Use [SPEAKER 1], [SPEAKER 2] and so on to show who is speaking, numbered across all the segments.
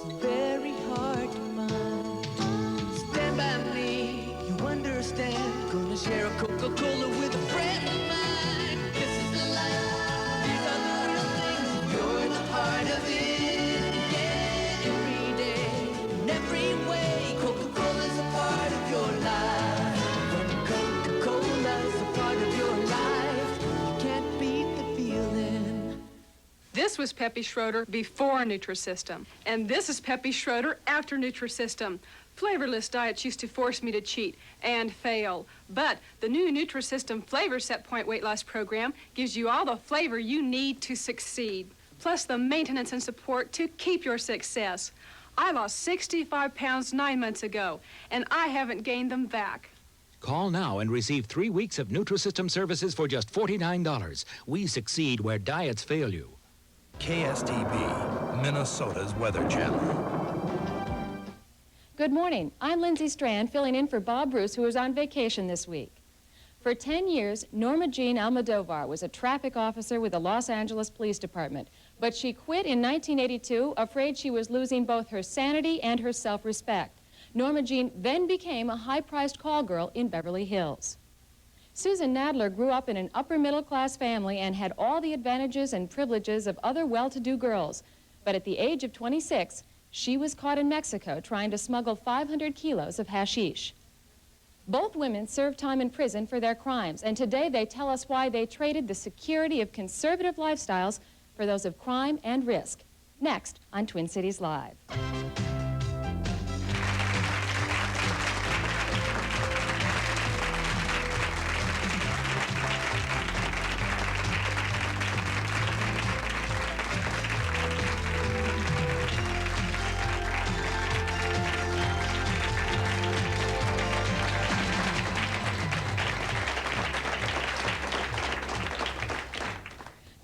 [SPEAKER 1] so very hard to find. Stand by me, you understand. Gonna share a Coca-Cola with a friend of mine. This is the life, these are the real things. You're in the heart of it, yeah. Every day, in every way, Coca-Cola's a part of your life. When Coca-Cola's a part of your life, you can't beat the feeling.
[SPEAKER 2] This was Peppy Schroeder before Nutrisystem, and this is Peppy Schroeder after Nutrisystem. Flavorless diets used to force me to cheat and fail, but the new Nutrisystem Flavor Set Point Weight Loss Program gives you all the flavor you need to succeed, plus the maintenance and support to keep your success. I lost 65 pounds 9 months ago, and I haven't gained them back.
[SPEAKER 3] Call now and receive 3 weeks of Nutrisystem services for just $49. We succeed where diets fail you.
[SPEAKER 4] KSTP, Minnesota's Weather Channel.
[SPEAKER 5] Good morning. I'm Lindsay Strand, filling in for Bob Bruce, who is on vacation this week. For 10 years, Norma Jean Almodovar was a traffic officer with the Los Angeles Police Department, but she quit in 1982, afraid she was losing both her sanity and her self-respect. Norma Jean then became a high-priced call girl in Beverly Hills. Susan Nadler grew up in an upper-middle-class family and had all the advantages and privileges of other well-to-do girls. But at the age of 26, she was caught in Mexico trying to smuggle 500 kilos of hashish. Both women served time in prison for their crimes, and today they tell us why they traded the security of conservative lifestyles for those of crime and risk. Next on Twin Cities Live.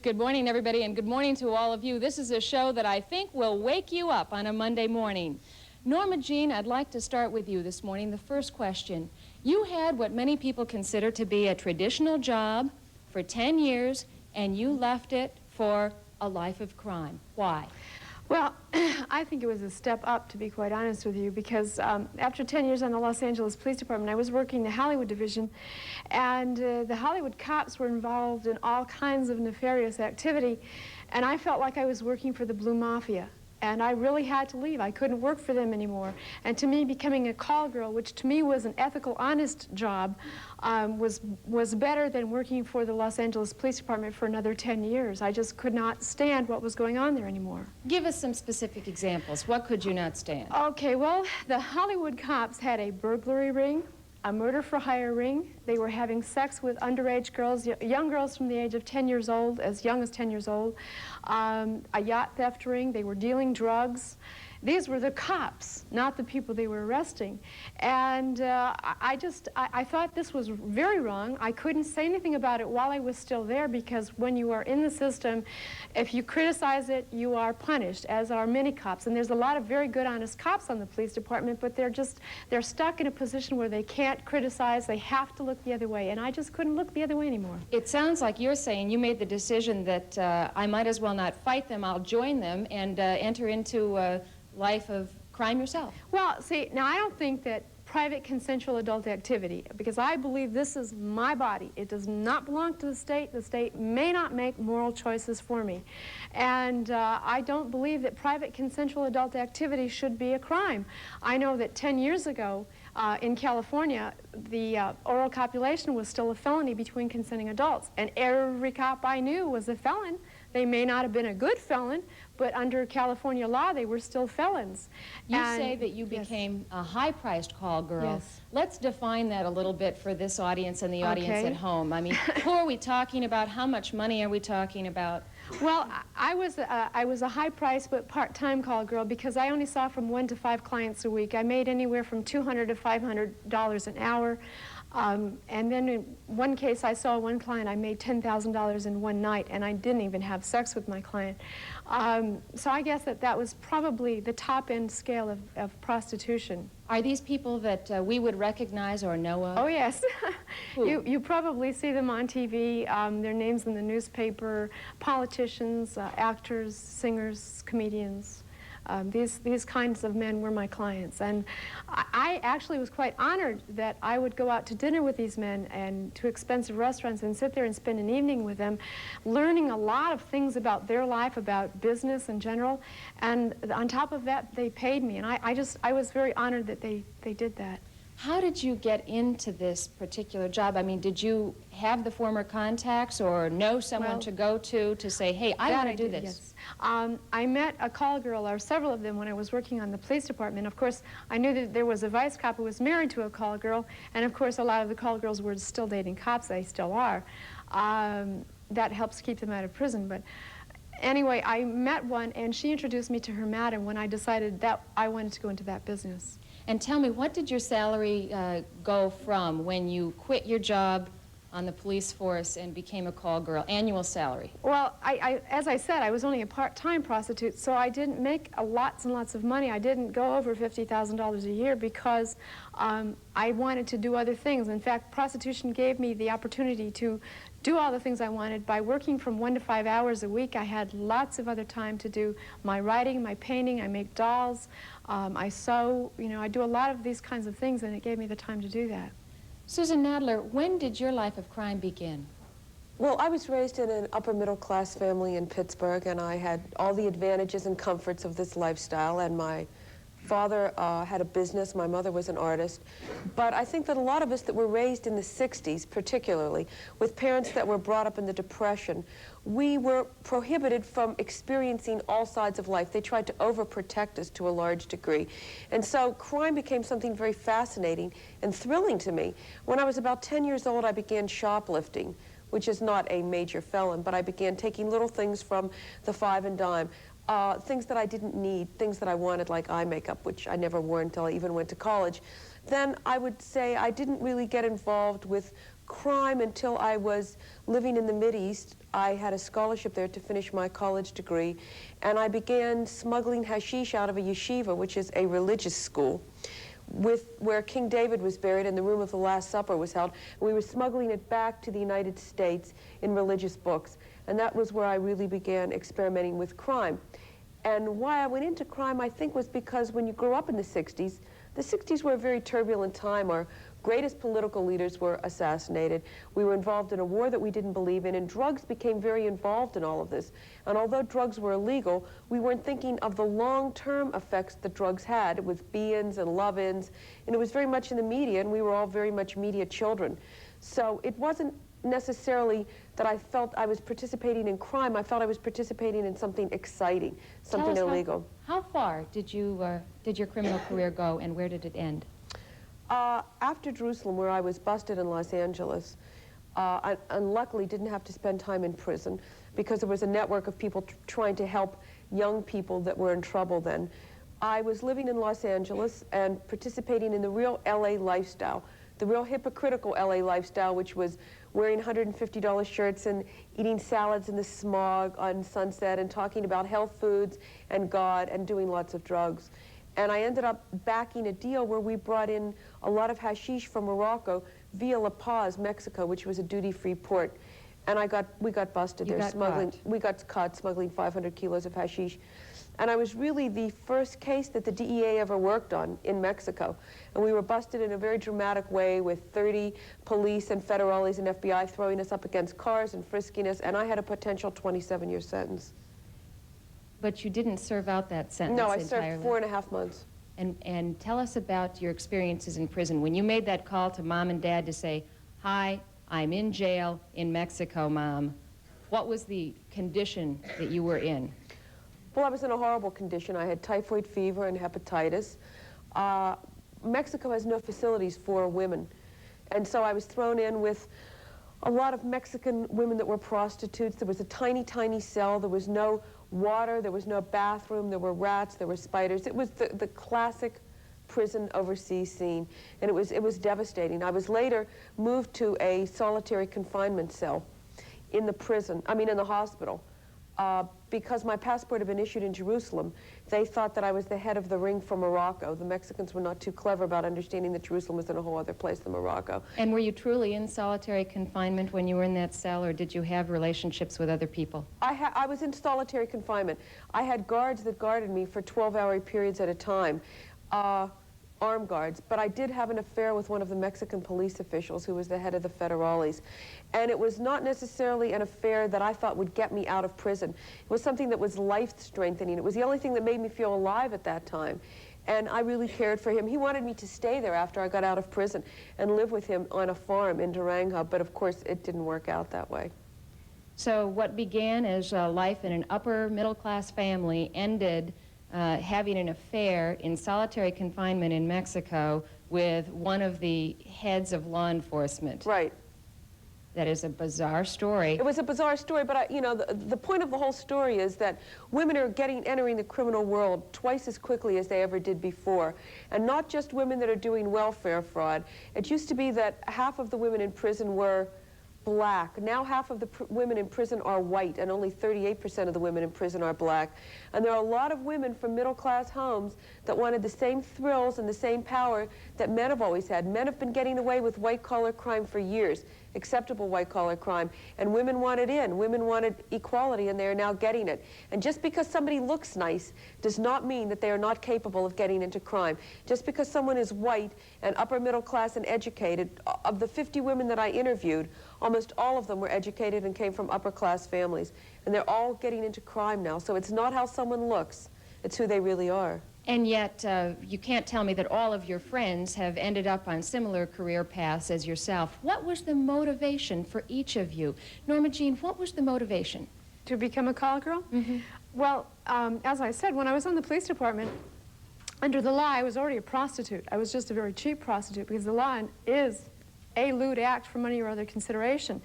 [SPEAKER 5] Good morning, everybody, and good morning to all of you. This is a show that I think will wake you up on a Monday morning. Norma Jean, I'd like to start with you this morning. The first question. You had what many people consider to be a traditional job for 10 years, and you left it for a life of crime. Why?
[SPEAKER 6] Well, I think it was a step up, to be quite honest with you, because after 10 years on the Los Angeles Police Department, I was working the Hollywood division, and the Hollywood cops were involved in all kinds of nefarious activity, and I felt like I was working for the Blue Mafia. And I really had to leave. I couldn't work for them anymore. And to me, becoming a call girl, which to me was an ethical, honest job, was better than working for the Los Angeles Police Department for another 10 years. I just could not stand what was going on there anymore.
[SPEAKER 5] Give us some specific examples. What could you not stand?
[SPEAKER 6] Okay, well, the Hollywood cops had a burglary ring, a murder-for-hire ring. They were having sex with underage girls, young girls from the age of 10 years old, as young as 10 years old. A yacht theft ring. They were dealing drugs. These were the cops, not the people they were arresting. And I thought this was very wrong. I couldn't say anything about it while I was still there, because when you are in the system, if you criticize it, you are punished, as are many cops. And there's a lot of very good, honest cops on the police department, but they're stuck in a position where they can't criticize. They have to look the other way. And I just couldn't look the other way anymore.
[SPEAKER 5] It sounds like you're saying you made the decision that I might as well not fight them, I'll join them and enter into a life of crime yourself.
[SPEAKER 6] Well, see, now I don't think that private consensual adult activity, because I believe this is my body. It does not belong to the state. The state may not make moral choices for me. And I don't believe that private consensual adult activity should be a crime. I know that 10 years ago in California, the oral copulation was still a felony between consenting adults. And every cop I knew was a felon. They may not have been a good felon, but under California law, they were still felons.
[SPEAKER 5] You say that you became a high-priced call girl.
[SPEAKER 6] Yes.
[SPEAKER 5] Let's define that a little bit for this audience and the audience at home. I mean, who are we talking about? How much money are we talking about?
[SPEAKER 6] Well, I was a high-priced but part-time call girl, because I only saw from 1 to 5 clients a week. I made anywhere from $200 to $500 an hour. And then in one case, I saw one client, I made $10,000 in one night, and I didn't even have sex with my client. So I guess that was probably the top-end scale of prostitution.
[SPEAKER 5] Are these people that we would recognize or know of?
[SPEAKER 6] Oh, yes. You probably see them on TV, their names in the newspaper, politicians, actors, singers, comedians. These kinds of men were my clients. And I actually was quite honored that I would go out to dinner with these men and to expensive restaurants and sit there and spend an evening with them, learning a lot of things about their life, about business in general. And on top of that, they paid me. And I was very honored that they did that.
[SPEAKER 5] How did you get into this particular job? I mean, did you have the former contacts or know someone to go to say, hey, I want to do this?
[SPEAKER 6] Yes. I met a call girl, or several of them, when I was working on the police department. Of course, I knew that there was a vice cop who was married to a call girl, and of course, a lot of the call girls were still dating cops. They still are. That helps keep them out of prison. But anyway, I met one, and she introduced me to her madam when I decided that I wanted to go into that business.
[SPEAKER 5] And tell me, what did your salary go from when you quit your job on the police force and became a call girl, annual salary?
[SPEAKER 6] Well, as I said, I was only a part-time prostitute, so I didn't make lots and lots of money. I didn't go over $50,000 a year because I wanted to do other things. In fact, prostitution gave me the opportunity to do all the things I wanted. By working from 1 to 5 hours a week, I had lots of other time to do my writing, my painting. I make dolls, I sew, you know, I do a lot of these kinds of things, and it gave me the time to do that.
[SPEAKER 5] Susan Nadler, when did your life of crime begin?
[SPEAKER 7] Well, I was raised in an upper middle class family in Pittsburgh, and I had all the advantages and comforts of this lifestyle, and my father had a business, my mother was an artist. But I think that a lot of us that were raised in the 60s, particularly, with parents that were brought up in the Depression, we were prohibited from experiencing all sides of life. They tried to overprotect us to a large degree. And so crime became something very fascinating and thrilling to me. When I was about 10 years old, I began shoplifting, which is not a major felon, but I began taking little things from the 5 and dime. Things that I didn't need, things that I wanted, like eye makeup, which I never wore until I even went to college. Then I would say I didn't really get involved with crime until I was living in the Mideast. I had a scholarship there to finish my college degree, and I began smuggling hashish out of a yeshiva, which is a religious school, where King David was buried and the room of the Last Supper was held. We were smuggling it back to the United States in religious books. And that was where I really began experimenting with crime. And why I went into crime, I think, was because when you grew up in the 60s were a very turbulent time. Our greatest political leaders were assassinated. We were involved in a war that we didn't believe in, and drugs became very involved in all of this. And although drugs were illegal, we weren't thinking of the long-term effects that drugs had with be-ins and love-ins. And it was very much in the media, and we were all very much media children. So it wasn't necessarily that I felt I was participating in crime. I felt I was participating in something exciting, something illegal.
[SPEAKER 5] How far did your criminal career go, and where did it end?
[SPEAKER 7] After Jerusalem, where I was busted in Los Angeles, I unluckily didn't have to spend time in prison because there was a network of people trying to help young people that were in trouble then. I was living in Los Angeles and participating in the real LA lifestyle, the real hypocritical LA lifestyle, which was wearing $150 shirts and eating salads in the smog on Sunset and talking about health foods and God and doing lots of drugs. And I ended up backing a deal where we brought in a lot of hashish from Morocco via La Paz, Mexico, which was a duty-free port. And we got busted there smuggling. We got caught smuggling 500 kilos of hashish. And I was really the first case that the DEA ever worked on in Mexico. And we were busted in a very dramatic way with 30 police and federales and FBI throwing us up against cars and frisking us, and I had a potential 27-year sentence.
[SPEAKER 5] But you didn't serve out that sentence
[SPEAKER 7] No, I
[SPEAKER 5] entirely.
[SPEAKER 7] served 4.5 months.
[SPEAKER 5] And tell us about your experiences in prison. When you made that call to Mom and Dad to say, hi, I'm in jail in Mexico, Mom, what was the condition that you were in?
[SPEAKER 7] Well, I was in a horrible condition. I had typhoid fever and hepatitis. Mexico has no facilities for women. And so I was thrown in with a lot of Mexican women that were prostitutes. There was a tiny, tiny cell. There was no water. There was no bathroom. There were rats. There were spiders. It was the classic prison overseas scene. And it was devastating. I was later moved to a solitary confinement cell in the prison, in the hospital. because my passport had been issued in Jerusalem, they thought that I was the head of the ring from Morocco. The Mexicans were not too clever about understanding that Jerusalem was in a whole other place than Morocco.
[SPEAKER 5] And were you truly in solitary confinement when you were in that cell, or did you have relationships with other people?
[SPEAKER 7] I was in solitary confinement. I had guards that guarded me for 12-hour periods at a time. Armed guards, but I did have an affair with one of the Mexican police officials who was the head of the federales. And it was not necessarily an affair that I thought would get me out of prison. It was something that was life-strengthening. It was the only thing that made me feel alive at that time. And I really cared for him. He wanted me to stay there after I got out of prison and live with him on a farm in Durango, but of course it didn't work out that way.
[SPEAKER 5] So what began as life in an upper middle-class family ended having an affair in solitary confinement in Mexico with one of the heads of law enforcement.
[SPEAKER 7] Right.
[SPEAKER 5] That is a bizarre story.
[SPEAKER 7] It was a bizarre story, but you know, the point of the whole story is that women are entering the criminal world twice as quickly as they ever did before. And not just women that are doing welfare fraud. It used to be that half of the women in prison were black. Now half of the women in prison are white, and only 38% of the women in prison are black. And there are a lot of women from middle-class homes that wanted the same thrills and the same power that men have always had. Men have been getting away with white-collar crime for years, acceptable white-collar crime, and women wanted in. Women wanted equality, and they are now getting it. And just because somebody looks nice does not mean that they are not capable of getting into crime. Just because someone is white and upper middle class and educated, of the 50 women that I interviewed, almost all of them were educated and came from upper class families. And they're all getting into crime now. So it's not how someone looks, it's who they really are.
[SPEAKER 5] And yet, you can't tell me that all of your friends have ended up on similar career paths as yourself. What was the motivation for each of you? Norma Jean, what was the motivation?
[SPEAKER 6] To become a call girl? Mm-hmm. Well, as I said, when I was on the police department, under the law, I was already a prostitute. I was just a very cheap prostitute because the law is a lewd act for money or other consideration.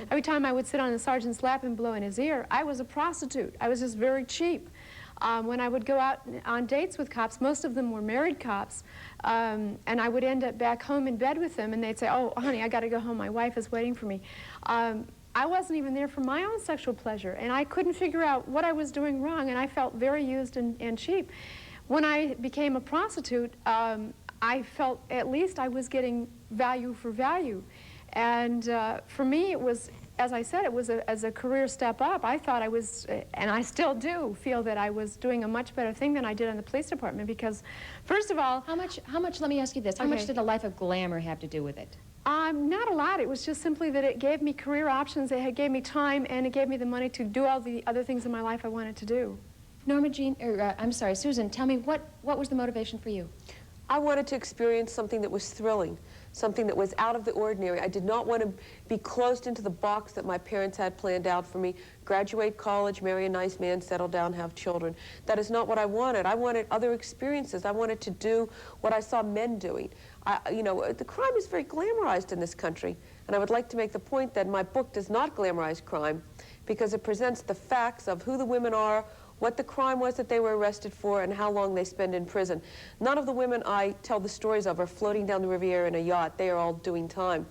[SPEAKER 6] Every time I would sit on the sergeant's lap and blow in his ear, I was a prostitute. I was just very cheap. When I would go out on dates with cops, most of them were married cops, and I would end up back home in bed with them, and they'd say, "Oh, honey, I got to go home. My wife is waiting for me." I wasn't even there for my own sexual pleasure, and I couldn't figure out what I was doing wrong, and I felt very used and cheap. When I became a prostitute, I felt at least I was getting value for value. And for me, it was, as I said, it was as a career step up. I thought I was, and I still do, feel that I was doing a much better thing than I did in the police department because, first of all...
[SPEAKER 5] How much, let me ask you this, how much did a life of glamour have to do with it?
[SPEAKER 6] Not a lot. It was just simply that it gave me career options, it gave me time, and it gave me the money to do all the other things in my life I wanted to do.
[SPEAKER 5] Norma Jean, I'm sorry, Susan, tell me, what was the motivation for you?
[SPEAKER 7] I wanted to experience something that was thrilling, something that was out of the ordinary. I did not want to be closed into the box that my parents had planned out for me. Graduate college, marry a nice man, settle down, have children. That is not what I wanted. I wanted other experiences. I wanted to do what I saw men doing. You know, the crime is very glamorized in this country. And I would like to make the point that my book does not glamorize crime because it presents the facts of who the women are, what the crime was that they were arrested for, and how long they spend in prison. None of the women I tell the stories of are floating down the Riviera in a yacht. They are all doing time.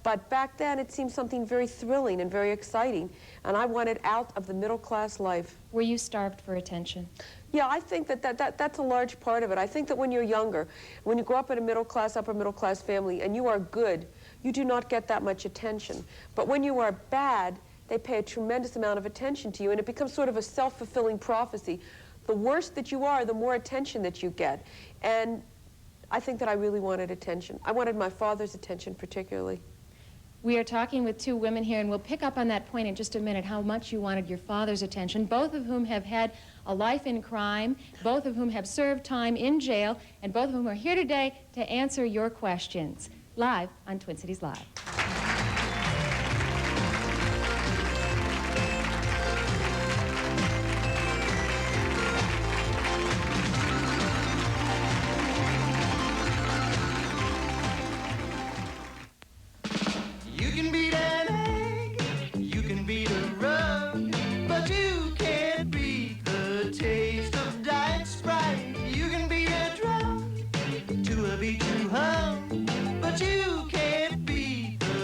[SPEAKER 7] But back then, it seemed something very thrilling and very exciting, and I wanted out of the middle-class life.
[SPEAKER 5] Were you starved for attention?
[SPEAKER 7] Yeah, I think that's a large part of it. I think that when you're younger, when you grow up in a middle-class, upper middle-class family, and you are good, you do not get that much attention. But when you are bad, they pay a tremendous amount of attention to you, and it becomes sort of a self-fulfilling prophecy. The worse that you are, the more attention that you get. And I think that I really wanted attention. I wanted my father's attention particularly.
[SPEAKER 5] We are talking with two women here, and we'll pick up on that point in just a minute, how much you wanted your father's attention, both of whom have had a life in crime, both of whom have served time in jail, and both of whom are here today to answer your questions, live on Twin Cities Live.
[SPEAKER 1] But you can't beat the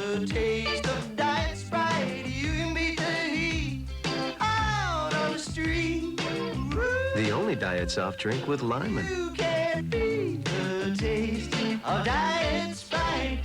[SPEAKER 8] favorite soft drink with lime.
[SPEAKER 1] You can beat the taste of Diet Sprite.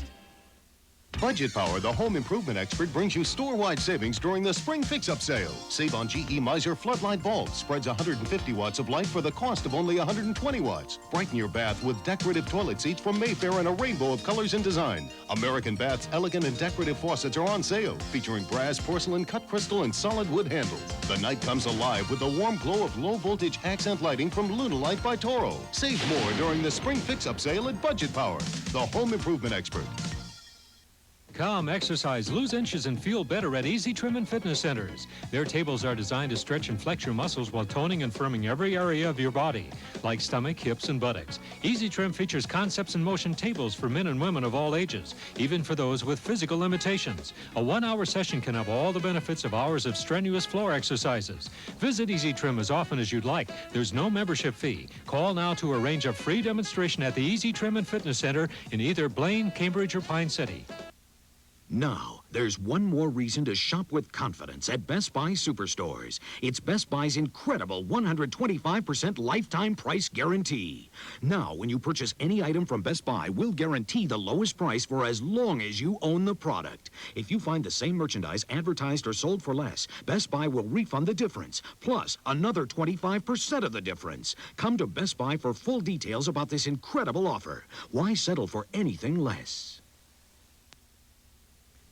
[SPEAKER 9] Budget Power, the home improvement expert, brings you store-wide savings during the Spring Fix-Up Sale. Save on GE Miser Floodlight Bulb. Spreads 150 watts of light for the cost of only 120 watts. Brighten your bath with decorative toilet seats from Mayfair in a rainbow of colors and design. American Bath's elegant and decorative faucets are on sale, featuring brass, porcelain, cut crystal, and solid wood handles. The night comes alive with the warm glow of low-voltage accent lighting from Lunalight by Toro. Save more during the Spring Fix-Up Sale at Budget Power, the home improvement expert.
[SPEAKER 10] Come exercise, lose inches, and feel better at Easy Trim and Fitness Centers. Their tables are designed to stretch and flex your muscles while toning and firming every area of your body, like stomach, hips, and buttocks. Easy Trim features concepts and motion tables for men and women of all ages, even for those with physical limitations. A 1-hour session can have all the benefits of hours of strenuous floor exercises. Visit Easy Trim as often as you'd like. There's no membership fee. Call now to arrange a free demonstration at the Easy Trim and Fitness Center in either Blaine, Cambridge, or Pine City.
[SPEAKER 3] Now, there's one more reason to shop with confidence at Best Buy Superstores. It's Best Buy's incredible 125% lifetime price guarantee. Now, when you purchase any item from Best Buy, we'll guarantee the lowest price for as long as you own the product. If you find the same merchandise advertised or sold for less, Best Buy will refund the difference, plus another 25% of the difference. Come to Best Buy for full details about this incredible offer. Why settle for anything less?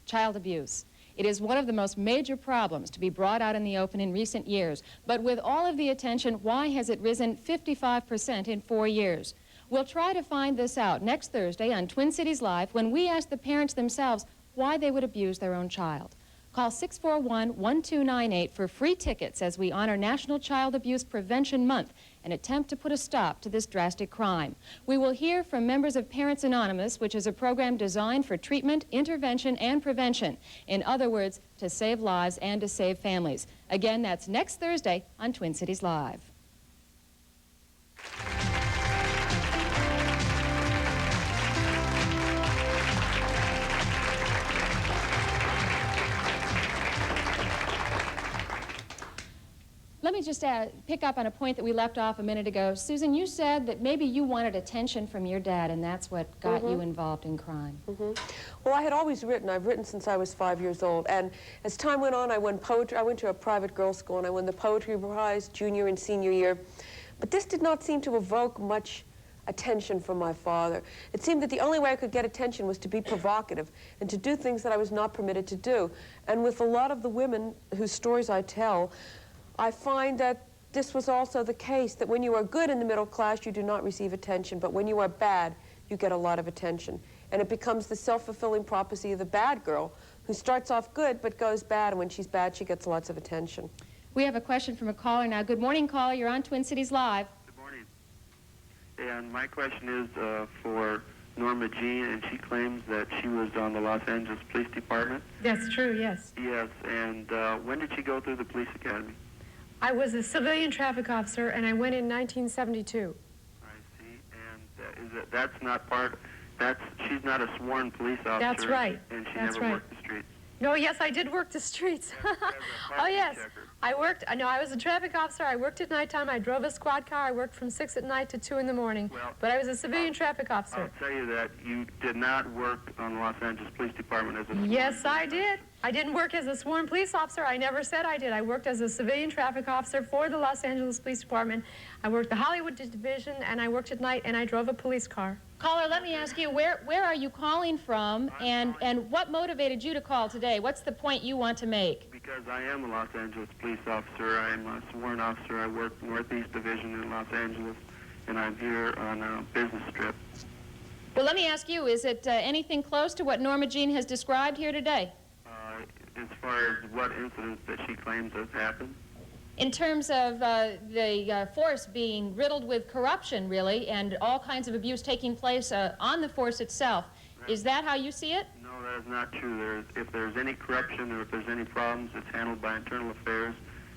[SPEAKER 5] Child abuse. It is one of the most major problems to be brought out in the open in recent years. But with all of the attention, why has it risen 55% in 4 years? We'll try to find this out next Thursday on Twin Cities Live when we ask the parents themselves why they would abuse their own child. Call 641-1298 for free tickets as we honor National Child Abuse Prevention Month and attempt to put a stop to this drastic crime. We will hear from members of Parents Anonymous, which is a program designed for treatment, intervention, and prevention. In other words, to save lives and to save families. Again, that's next Thursday on Twin Cities Live. Let me just pick up on a point that we left off a minute ago. Susan, you said that maybe you wanted attention from your dad, and that's what got you involved in crime.
[SPEAKER 7] Well, I had always written. I've written since I was 5 years old. And as time went on, I won poetry. I went to a private girls' school, and I won the poetry prize junior and senior year. But this did not seem to evoke much attention from my father. It seemed that the only way I could get attention was to be provocative and to do things that I was not permitted to do. And with a lot of the women whose stories I tell, I find that this was also the case, that when you are good in the middle class, you do not receive attention, but when you are bad, you get a lot of attention. And it becomes the self-fulfilling prophecy of the bad girl, who starts off good but goes bad, and when she's bad, she gets lots of attention.
[SPEAKER 5] We have a question from a caller now. Good morning, caller. You're on Twin Cities Live.
[SPEAKER 11] Good morning. And my question is for Norma Jean, and she claims that she was on the Los Angeles Police Department.
[SPEAKER 6] That's true, yes.
[SPEAKER 11] Yes, and when did she go through the police academy?
[SPEAKER 6] I was a civilian traffic officer, and I went in 1972.
[SPEAKER 11] I see, and that's not part, she's not a sworn police officer.
[SPEAKER 6] That's right.
[SPEAKER 11] And she
[SPEAKER 6] That's
[SPEAKER 11] never
[SPEAKER 6] right.
[SPEAKER 11] worked the streets.
[SPEAKER 6] No, yes, I did work the streets. Oh, yes. I worked, no, I was a traffic officer. I worked at nighttime. I drove a squad car. I worked from 6 at night to 2 in the morning.
[SPEAKER 11] Well,
[SPEAKER 6] but I was a civilian traffic officer.
[SPEAKER 11] I'll tell you that you did not work on the Los Angeles Police Department as a sworn
[SPEAKER 6] Yes, I did. I didn't work as a sworn police officer. I never said I did. I worked as a civilian traffic officer for the Los Angeles Police Department. I worked the Hollywood Division, and I worked at night, and I drove a police car.
[SPEAKER 5] Caller, let me ask you, where are you calling from, and what motivated you to call today? What's the point you want to make?
[SPEAKER 11] Because I am a Los Angeles police officer. I'm a sworn officer. I work Northeast Division in Los Angeles, and I'm here on a business trip.
[SPEAKER 5] Well, let me ask you, is it anything close to what Norma Jean has described here today?
[SPEAKER 11] As far as what incidents that she claims has happened?
[SPEAKER 5] In terms of the force being riddled with corruption, really, and all kinds of abuse taking place on the force itself, is that how you see it?
[SPEAKER 11] No, that is not true. If there's any corruption or if there's any problems, it's handled by internal affairs,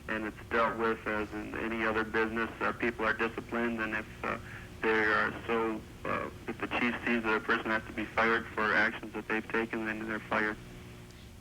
[SPEAKER 11] and it's dealt with as in any other business. People are disciplined, and if they are if the chief sees that a person has to be fired for actions that they've taken, then they're fired.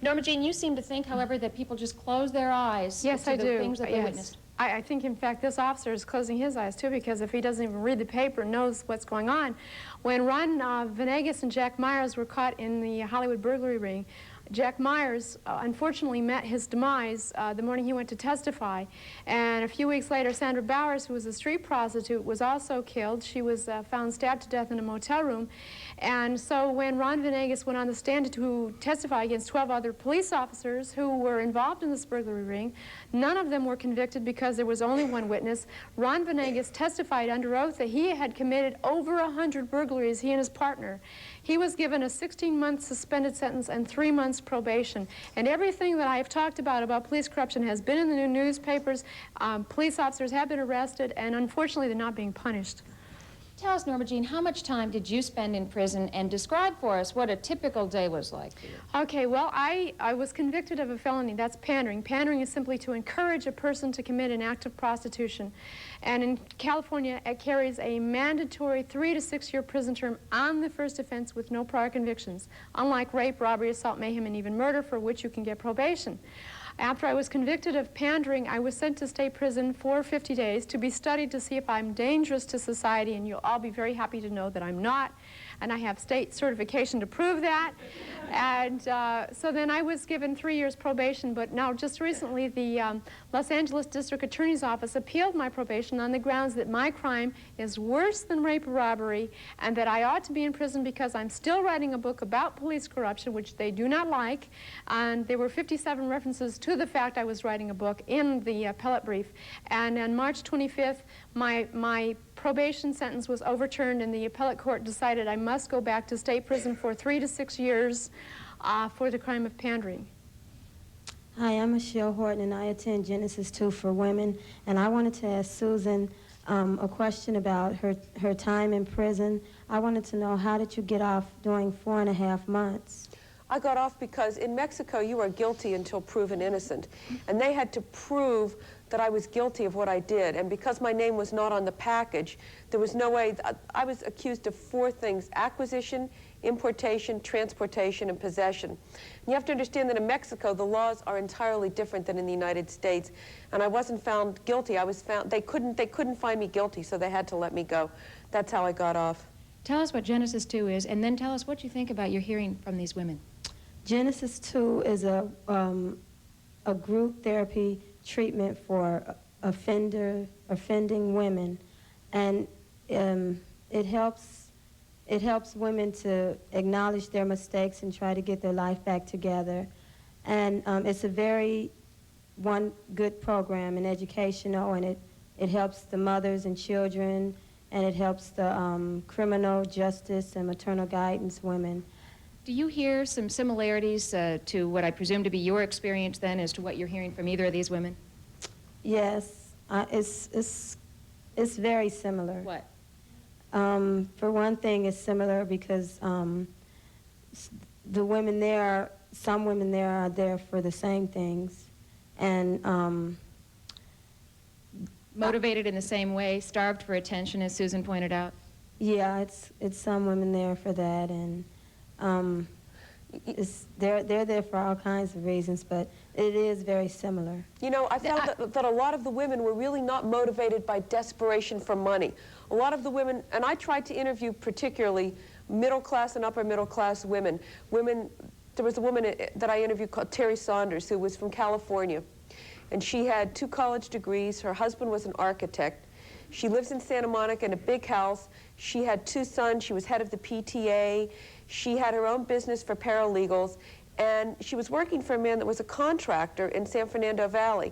[SPEAKER 5] Norma Jean, you seem to think, however, that people just close their eyes to the things that they witnessed.
[SPEAKER 6] I think, in fact, this officer is closing his eyes, too, because if he doesn't even read the paper and knows what's going on. When Ron Venegas and Jack Myers were caught in the Hollywood burglary ring, Jack Myers unfortunately met his demise the morning he went to testify. And a few weeks later, Sandra Bowers, who was a street prostitute, was also killed. She was found stabbed to death in a motel room. And so when Ron Venegas went on the stand to testify against 12 other police officers who were involved in this burglary ring, none of them were convicted because there was only one witness. Ron Venegas testified under oath that he had committed over 100 burglaries, he and his partner. He was given a 16-month suspended sentence and 3 months probation. And everything that I have talked about police corruption has been in the new newspapers. Police officers have been arrested, and unfortunately, they're not being punished.
[SPEAKER 5] Tell us, Norma Jean, how much time did you spend in prison, and describe for us what a typical day was like for you?
[SPEAKER 6] Okay, well, I was convicted of a felony. That's pandering. Pandering is simply to encourage a person to commit an act of prostitution. And in California, it carries a mandatory 3 to 6 year prison term on the first offense with no prior convictions, unlike rape, robbery, assault, mayhem, and even murder, for which you can get probation. After I was convicted of pandering, I was sent to state prison for 50 days to be studied to see if I'm dangerous to society, and you'll all be very happy to know that I'm not. And I have state certification to prove that. And so then I was given 3 years probation, but now just recently the Los Angeles District Attorney's Office appealed my probation on the grounds that my crime is worse than rape or robbery, and that I ought to be in prison because I'm still writing a book about police corruption, which they do not like. And there were 57 references to the fact I was writing a book in the appellate brief. And on March 25th, my probation sentence was overturned, and the appellate court decided I must go back to state prison for 3 to 6 years for the crime of pandering.
[SPEAKER 8] Hi, I'm Michelle Horton, and I attend Genesis 2 for Women. And I wanted to ask Susan a question about her time in prison. I wanted to know, how did you get off doing 4.5 months?
[SPEAKER 7] I got off because in Mexico you are guilty until proven innocent. And they had to prove that I was guilty of what I did. And because my name was not on the package, there was no way. I was accused of 4 things: acquisition, importation, transportation, and possession. And you have to understand that in Mexico, the laws are entirely different than in the United States. And I wasn't found guilty. I was found, they couldn't find me guilty, so they had to let me go. That's how I got off.
[SPEAKER 5] Tell us what Genesis 2 is, and then tell us what you think about your hearing from these women.
[SPEAKER 8] Genesis 2 is a group therapy treatment for offending women, and it helps women to acknowledge their mistakes and try to get their life back together. And it's a very good program and educational, and it helps the mothers and children, and it helps the criminal justice and maternal guidance women.
[SPEAKER 5] Do you hear some similarities to what I presume to be your experience then as to what you're hearing from either of these women?
[SPEAKER 8] Yes, it's very similar.
[SPEAKER 5] What?
[SPEAKER 8] For one thing, it's similar because the women there, some women there are there for the same things, and
[SPEAKER 5] motivated in the same way, starved for attention, as Susan pointed out.
[SPEAKER 8] Yeah, it's some women there for that, and they're there for all kinds of reasons, but it is very similar.
[SPEAKER 7] You know, I felt that a lot of the women were really not motivated by desperation for money. A lot of the women, and I tried to interview particularly middle-class and upper-middle-class women. There was a woman that I interviewed called Terry Saunders, who was from California, and she had 2 college degrees. Her husband was an architect. She lives in Santa Monica in a big house. She had 2 sons. She was head of the PTA. She had her own business for paralegals, and she was working for a man that was a contractor in San Fernando Valley.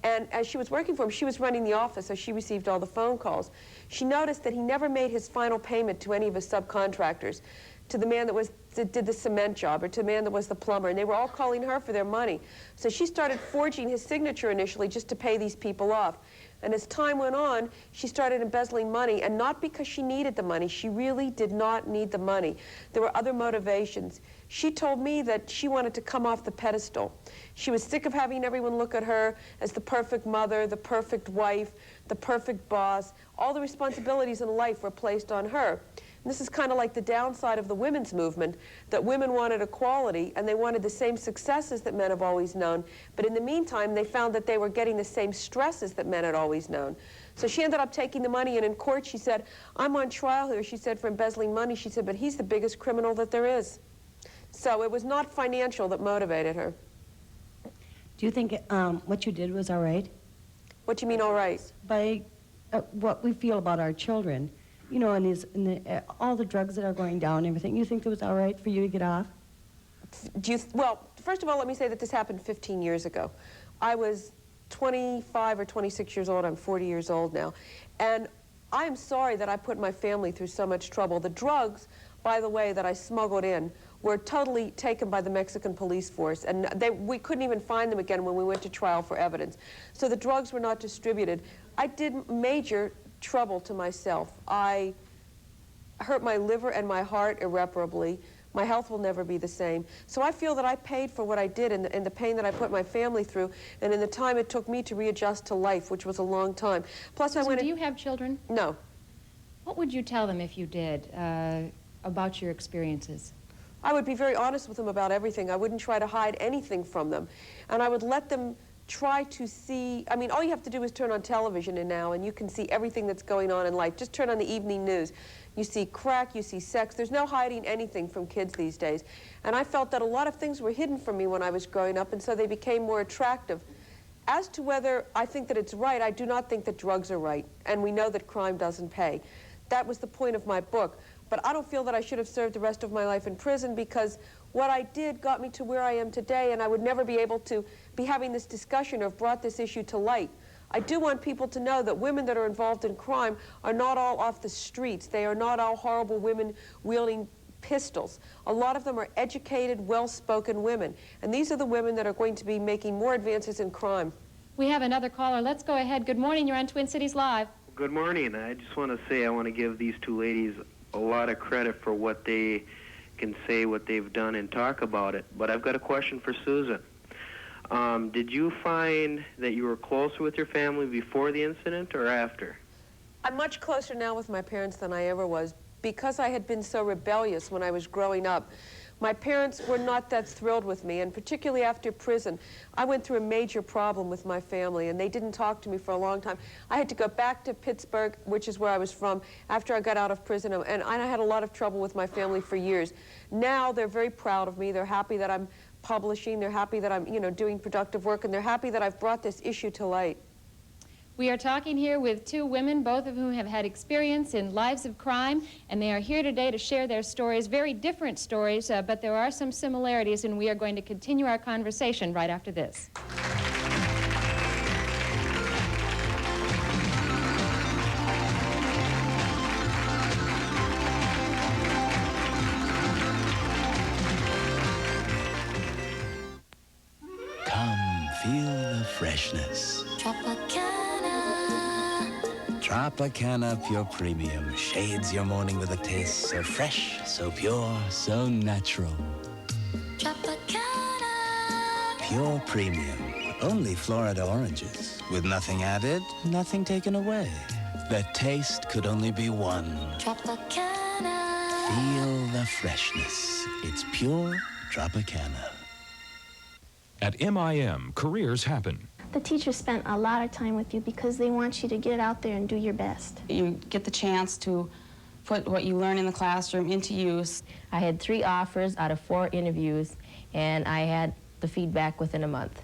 [SPEAKER 7] And as she was working for him, she was running the office, so she received all the phone calls. She noticed that he never made his final payment to any of his subcontractors, to the man that did the cement job, or to the man that was the plumber, and they were all calling her for their money. So she started forging his signature initially just to pay these people off. And as time went on, she started embezzling money, and not because she needed the money. She really did not need the money. There were other motivations. She told me that she wanted to come off the pedestal. She was sick of having everyone look at her as the perfect mother, the perfect wife, the perfect boss. All the responsibilities in life were placed on her. And this is kind of like the downside of the women's movement, that women wanted equality and they wanted the same successes that men have always known. But in the meantime, they found that they were getting the same stresses that men had always known. So she ended up taking the money, and in court she said, I'm on trial here, she said, for embezzling money. She said, but he's the biggest criminal that there is. So it was not financial that motivated her.
[SPEAKER 12] Do you think what you did was all right?
[SPEAKER 7] What do you mean all right?
[SPEAKER 12] By what we feel about our children, you know, and all the drugs that are going down and everything, you think it was all right for you to get off?
[SPEAKER 7] Well, first of all, let me say that this happened 15 years ago. I was 25 or 26 years old. I'm 40 years old now. And I am sorry that I put my family through so much trouble. The drugs, by the way, that I smuggled in were totally taken by the Mexican police force, and we couldn't even find them again when we went to trial for evidence. So the drugs were not distributed. I did major trouble to myself. I hurt my liver and my heart irreparably. My health will never be the same. So I feel that I paid for what I did and the pain that I put my family through, and in the time it took me to readjust to life, which was a long time. Plus,
[SPEAKER 5] So do you have children?
[SPEAKER 7] No.
[SPEAKER 5] What would you tell them if you did about your experiences?
[SPEAKER 7] I would be very honest with them about everything. I wouldn't try to hide anything from them. And I would let them try to see, I mean, all you have to do is turn on television now and you can see everything that's going on in life. Just turn on the evening news. You see crack, you see sex. There's no hiding anything from kids these days. And I felt that a lot of things were hidden from me when I was growing up, and so they became more attractive. As to whether I think that it's right, I do not think that drugs are right. And we know that crime doesn't pay. That was the point of my book. But I don't feel that I should have served the rest of my life in prison, because what I did got me to where I am today, and I would never be able to be having this discussion or have brought this issue to light. I do want people to know that women that are involved in crime are not all off the streets. They are not all horrible women wielding pistols. A lot of them are educated, well-spoken women. And these are the women that are going to be making more advances in crime.
[SPEAKER 5] We have another caller. Let's go ahead. Good morning. You're on Twin Cities Live.
[SPEAKER 13] Good morning. I just want to say I want to give these two ladies a lot of credit for what they can say, what they've done, and talk about it. But I've got a question for Susan. Did you find that you were closer with your family before the incident or after?
[SPEAKER 7] I'm much closer now with my parents than I ever was, because I had been so rebellious when I was growing up. My parents were not that thrilled with me, and particularly after prison, I went through a major problem with my family, and they didn't talk to me for a long time. I had to go back to Pittsburgh, which is where I was from, after I got out of prison, and I had a lot of trouble with my family for years. Now they're very proud of me. They're happy that I'm publishing. They're happy that I'm, doing productive work, and they're happy that I've brought this issue to light.
[SPEAKER 5] We are talking here with two women, both of whom have had experience in lives of crime, and they are here today to share their stories, very different stories, but there are some similarities, and we are going to continue our conversation right after this.
[SPEAKER 14] Come, feel the freshness. Tropicana Pure Premium shades your morning with a taste so fresh, so pure, so natural. Tropicana Pure Premium. Only Florida oranges. With nothing added, nothing taken away. The taste could only be one. Tropicana. Feel the freshness. It's pure Tropicana.
[SPEAKER 15] At MIM, careers happen.
[SPEAKER 16] The teachers spent a lot of time with you because they want you to get out there and do your best.
[SPEAKER 17] You get the chance to put what you learn in the classroom into use.
[SPEAKER 18] I had 3 offers out of 4 interviews, and I had the feedback within a month.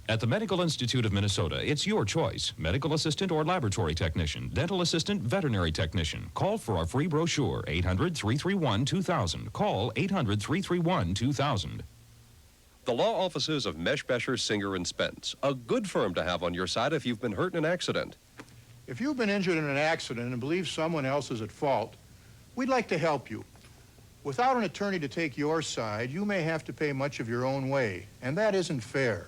[SPEAKER 15] At the Medical Institute of Minnesota, it's your choice. Medical assistant or laboratory technician, dental assistant, veterinary technician. Call for our free brochure, 800-331-2000. Call 800-331-2000.
[SPEAKER 19] The law offices of Meshbesher, Singer & Spence, a good firm to have on your side if you've been hurt in an accident.
[SPEAKER 20] If you've been injured in an accident and believe someone else is at fault, we'd like to help you. Without an attorney to take your side, you may have to pay much of your own way, and that isn't fair.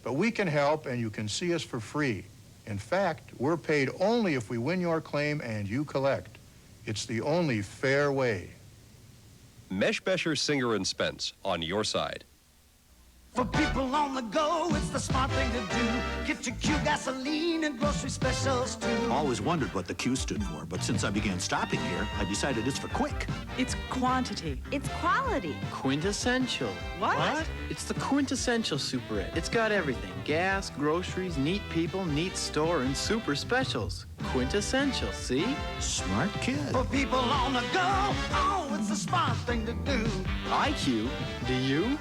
[SPEAKER 20] But we can help, and you can see us for free. In fact, we're paid only if we win your claim and you collect. It's the only fair way.
[SPEAKER 19] Meshbesher, Singer & Spence, on your side.
[SPEAKER 1] For people on the go, it's the smart thing to do. Get your Q gasoline and grocery specials too.
[SPEAKER 4] Always wondered what the Q stood for, but since I began stopping here, I decided it's for quick.
[SPEAKER 21] It's quantity.
[SPEAKER 22] It's quality.
[SPEAKER 23] Quintessential.
[SPEAKER 22] What?
[SPEAKER 23] It's the quintessential superette. It's got everything. Gas, groceries, neat people, neat store, and super specials. Quintessential, see?
[SPEAKER 4] Smart kid.
[SPEAKER 1] For people on the go, oh, it's the smart thing to do.
[SPEAKER 23] IQ. Do you?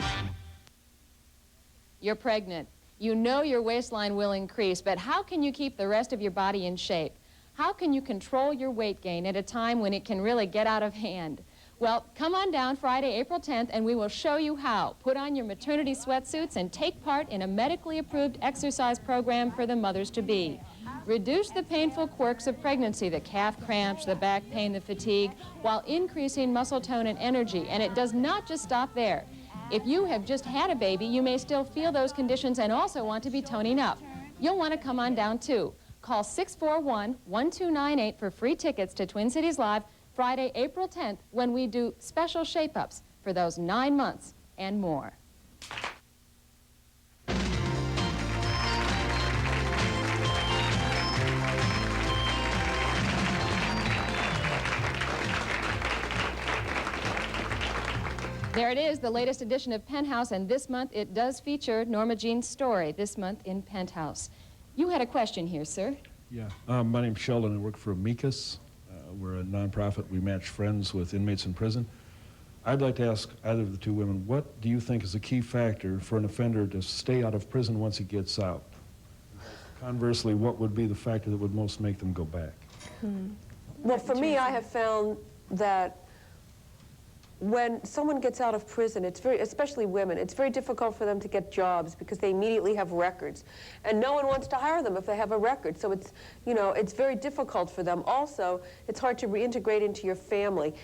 [SPEAKER 5] You're pregnant. You know your waistline will increase, but how can you keep the rest of your body in shape? How can you control your weight gain at a time when it can really get out of hand? Well, come on down Friday, April 10th, and we will show you how. Put on your maternity sweatsuits and take part in a medically approved exercise program for the mothers-to-be. Reduce the painful quirks of pregnancy, the calf cramps, the back pain, the fatigue, while increasing muscle tone and energy. And it does not just stop there. If you have just had a baby, you may still feel those conditions and also want to be toning up. You'll want to come on down, too. Call 641-1298 for free tickets to Twin Cities Live Friday, April 10th, when we do special shape-ups for those 9 months and more. There it is, the latest edition of Penthouse, and this month it does feature Norma Jean's story, this month in Penthouse. You had a question here, sir.
[SPEAKER 24] Yeah, my name's Sheldon. I work for Amicus. We're a nonprofit. We match friends with inmates in prison. I'd like to ask either of the two women, what do you think is a key factor for an offender to stay out of prison once he gets out? Conversely, what would be the factor that would most make them go back?
[SPEAKER 7] Well, for me, I have found that when someone gets out of prison, it's especially women, it's very difficult for them to get jobs because they immediately have records. And no one wants to hire them if they have a record. So it's, it's very difficult for them. Also, it's hard to reintegrate into your family.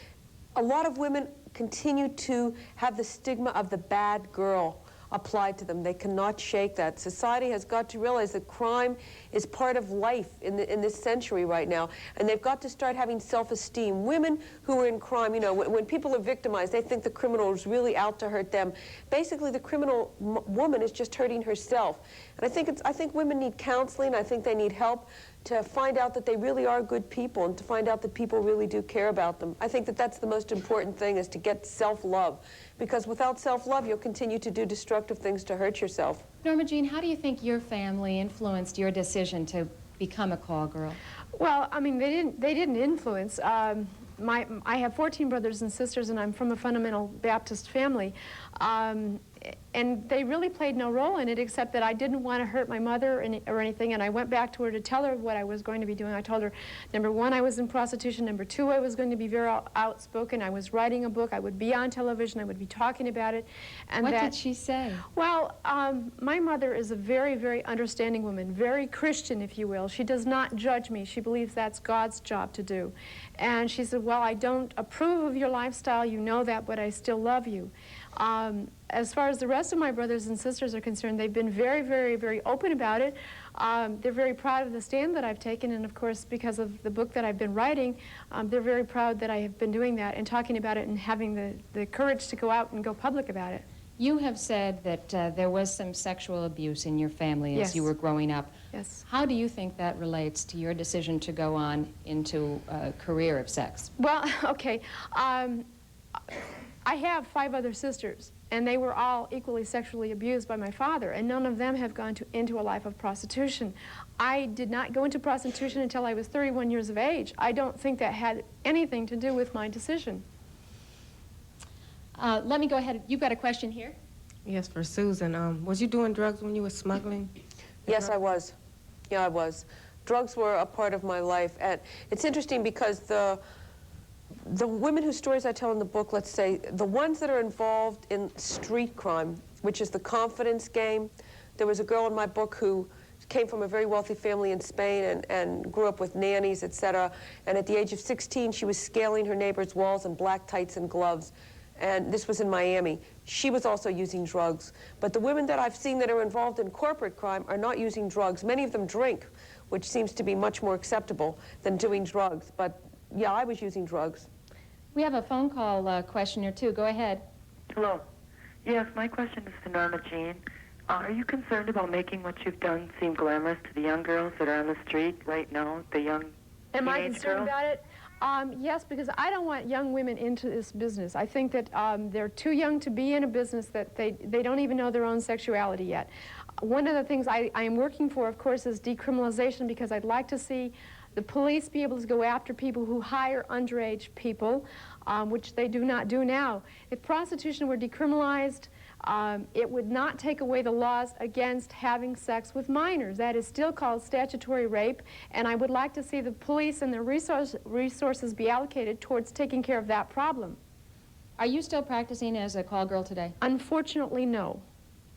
[SPEAKER 7] A lot of women continue to have the stigma of the bad girl applied to them. They cannot shake that. Society has got to realize that crime is part of life in this century right now, and they've got to start having self-esteem. Women who are in crime, when people are victimized, they think the criminal is really out to hurt them. Basically, the criminal woman is just hurting herself. And I think women need counseling. I think they need help to find out that they really are good people and to find out that people really do care about them. I think that that's the most important thing, is to get self-love. Because without self-love, you'll continue to do destructive things to hurt yourself.
[SPEAKER 5] Norma Jean, how do you think your family influenced your decision to become a call girl?
[SPEAKER 6] Well, I mean, they didn't influence. I have 14 brothers and sisters, and I'm from a fundamental Baptist family. And they really played no role in it, except that I didn't want to hurt my mother or anything, and I went back to her to tell her what I was going to be doing. I told her, number one, I was in prostitution. Number two, I was going to be very outspoken. I was writing a book. I would be on television. I would be talking about it. And
[SPEAKER 5] what did she say?
[SPEAKER 6] Well, my mother is a very, very understanding woman, very Christian, if you will. She does not judge me. She believes that's God's job to do. And she said, well, I don't approve of your lifestyle. You know that, but I still love you. As far as the rest of my brothers and sisters are concerned, they've been very, very, very open about it. They're very proud of the stand that I've taken, and of course, because of the book that I've been writing, they're very proud that I have been doing that and talking about it and having the courage to go out and go public about it.
[SPEAKER 5] You have said that there was some sexual abuse in your family as you were growing up.
[SPEAKER 6] Yes.
[SPEAKER 5] How do you think that relates to your decision to go on into a career of sex?
[SPEAKER 6] Well, okay. I have 5 other sisters, and they were all equally sexually abused by my father, and none of them have gone into a life of prostitution. I did not go into prostitution until I was 31 years of age. I don't think that had anything to do with my decision.
[SPEAKER 5] Let me go ahead. You've got a question here?
[SPEAKER 25] Yes, for Susan. Was you doing drugs when you were smuggling?
[SPEAKER 7] Yes, I was. Yeah, I was. Drugs were a part of my life, and it's interesting because the women whose stories I tell in the book, let's say, the ones that are involved in street crime, which is the confidence game. There was a girl in my book who came from a very wealthy family in Spain and grew up with nannies, etc. And at the age of 16, she was scaling her neighbor's walls in black tights and gloves. And this was in Miami. She was also using drugs. But the women that I've seen that are involved in corporate crime are not using drugs. Many of them drink, which seems to be much more acceptable than doing drugs. But yeah, I was using drugs.
[SPEAKER 5] We have a phone call question or two. Go ahead.
[SPEAKER 26] Hello.
[SPEAKER 2] Yes, my question is to Norma Jean. Are you concerned about making what you've done seem glamorous to the young girls that are on the street right now, the young
[SPEAKER 6] Am I
[SPEAKER 2] teenage
[SPEAKER 6] concerned
[SPEAKER 2] girls?
[SPEAKER 6] about it? Yes, because I don't want young women into this business. I think that they're too young to be in a business that they don't even know their own sexuality yet. One of the things I am working for, of course, is decriminalization, because I'd like to see the police be able to go after people who hire underage people, which they do not do now. If prostitution were decriminalized, it would not take away the laws against having sex with minors. That is still called statutory rape, and I would like to see the police and their resources be allocated towards taking care of that problem.
[SPEAKER 5] Are you still practicing as a call girl today?
[SPEAKER 6] Unfortunately, no.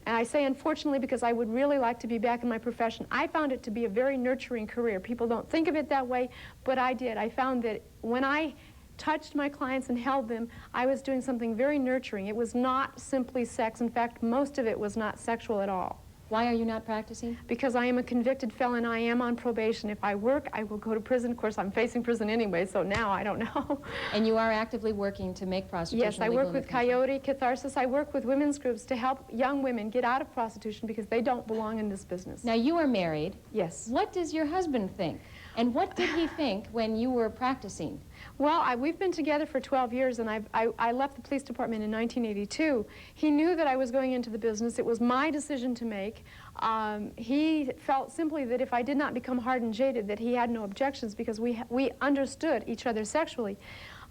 [SPEAKER 6] And I say unfortunately because I would really like to be back in my profession. I found it to be a very nurturing career. People don't think of it that way, but I did. I found that when I touched my clients and held them, I was doing something very nurturing. It was not simply sex. In fact, most of it was not sexual at all.
[SPEAKER 5] Why are you not practicing?
[SPEAKER 6] Because I am a convicted felon. I am on probation. If I work, I will go to prison. Of course, I'm facing prison anyway, so now I don't know.
[SPEAKER 5] And you are actively working to make prostitution
[SPEAKER 6] Yes, I
[SPEAKER 5] legal
[SPEAKER 6] work
[SPEAKER 5] in the
[SPEAKER 6] with
[SPEAKER 5] country.
[SPEAKER 6] Coyote, Catharsis. I work with women's groups to help young women get out of prostitution because they don't belong in this business.
[SPEAKER 5] Now, you are married.
[SPEAKER 6] Yes.
[SPEAKER 5] What does your husband think? And what did he think when you were practicing?
[SPEAKER 6] Well, we've been together for 12 years, and I left the police department in 1982. He knew that I was going into the business. It was my decision to make. He felt simply that if I did not become hard and jaded, that he had no objections because we understood each other sexually.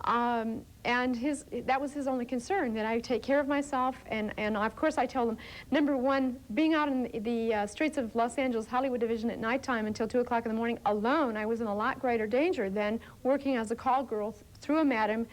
[SPEAKER 6] And that was his only concern, that I take care of myself. And of course, I told him, number one, being out in the streets of Los Angeles Hollywood division at nighttime until 2 o'clock in the morning alone, I was in a lot greater danger than working as a call girl through a madam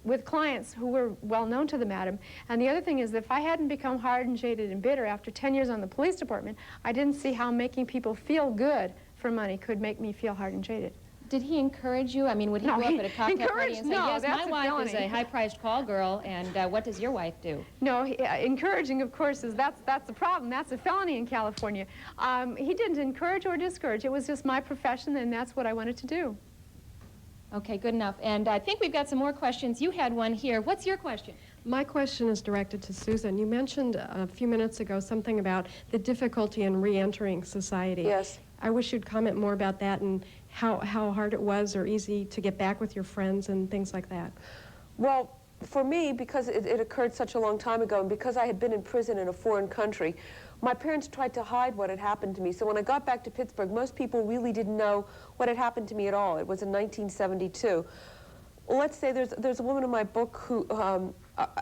[SPEAKER 6] with clients who were well known to the madam. And the other thing is that if I hadn't become hard and jaded and bitter after 10 years on the police department, I didn't see how making people feel good for money could make me feel hard and jaded.
[SPEAKER 5] Did he encourage you? I mean, would he
[SPEAKER 6] No,
[SPEAKER 5] go up at a cocktail party and say,
[SPEAKER 6] no,
[SPEAKER 5] yes,
[SPEAKER 6] that's
[SPEAKER 5] my
[SPEAKER 6] a
[SPEAKER 5] wife is
[SPEAKER 6] felony.
[SPEAKER 5] a high-priced call girl, and what does your wife do?
[SPEAKER 6] No, encouraging, of course, that's the problem. That's a felony in California. He didn't encourage or discourage. It was just my profession, and that's what I wanted to do.
[SPEAKER 5] Okay, good enough. And I think we've got some more questions. You had one here. What's your question?
[SPEAKER 9] My question is directed to Susan. You mentioned a few minutes ago something about the difficulty in re-entering society.
[SPEAKER 7] Yes.
[SPEAKER 9] I wish you'd comment more about that and how hard it was or easy to get back with your friends and things like that.
[SPEAKER 7] Well, for me, because it occurred such a long time ago, and because I had been in prison in a foreign country, my parents tried to hide what had happened to me. So when I got back to Pittsburgh, most people really didn't know what had happened to me at all. It was in 1972. Let's say there's a woman in my book, who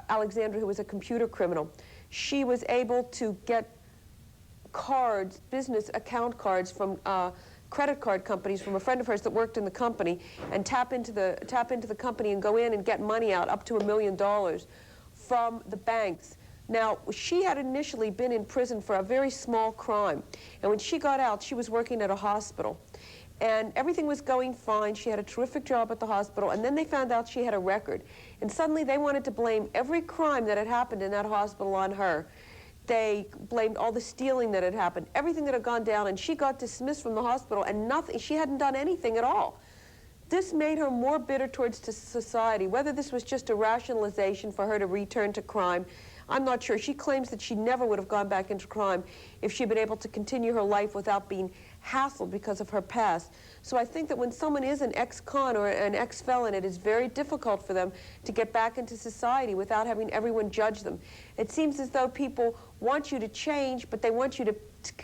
[SPEAKER 7] Alexandra, who was a computer criminal. She was able to get cards, business account cards from credit card companies from a friend of hers that worked in the company, and tap into the company and go in and get money out up to $1 million from the banks. Now, she had initially been in prison for a very small crime, and when she got out, she was working at a hospital. And everything was going fine. She had a terrific job at the hospital, and then they found out she had a record. And suddenly they wanted to blame every crime that had happened in that hospital on her. They blamed all the stealing that had happened, everything that had gone down, and she got dismissed from the hospital, and nothing, she hadn't done anything at all. This made her more bitter towards society. Whether this was just a rationalization for her to return to crime, I'm not sure. She claims that she never would have gone back into crime if she'd been able to continue her life without being hassled because of her past. So I think that when someone is an ex-con or an ex-felon, it is very difficult for them to get back into society without having everyone judge them. It seems as though people want you to change, but they want you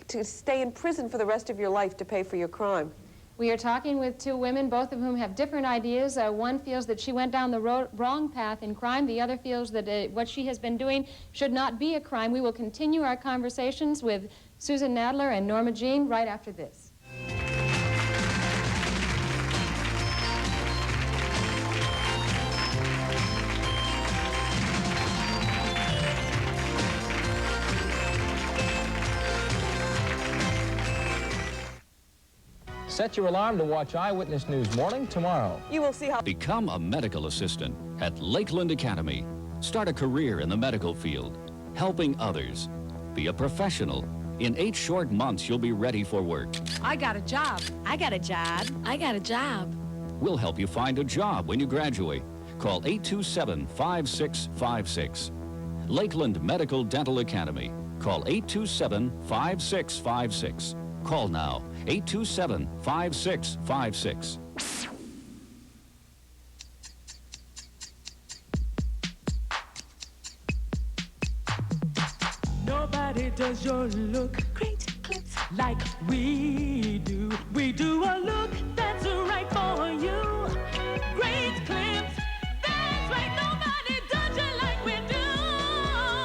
[SPEAKER 7] to stay in prison for the rest of your life to pay for your crime.
[SPEAKER 5] We are talking with two women, both of whom have different ideas. One feels that she went down the wrong path in crime. The other feels that what she has been doing should not be a crime. We will continue our conversations with Susan Nadler and Norma Jean right after this.
[SPEAKER 10] Set your alarm to watch Eyewitness News Morning tomorrow.
[SPEAKER 7] You will see how...
[SPEAKER 21] Become a medical assistant at Lakeland Academy. Start a career in the medical field, helping others. Be a professional. In 8 short months, you'll be ready for work.
[SPEAKER 22] I got a job. I got a job. I got a job.
[SPEAKER 21] We'll help you find a job when you graduate. Call 827-5656. Lakeland Medical Dental Academy. Call 827-5656. Call now, 827-5656.
[SPEAKER 1] Nobody does your look great clips like we do. We do a look that's right for you. Great clips, that's right. Nobody does you like we do.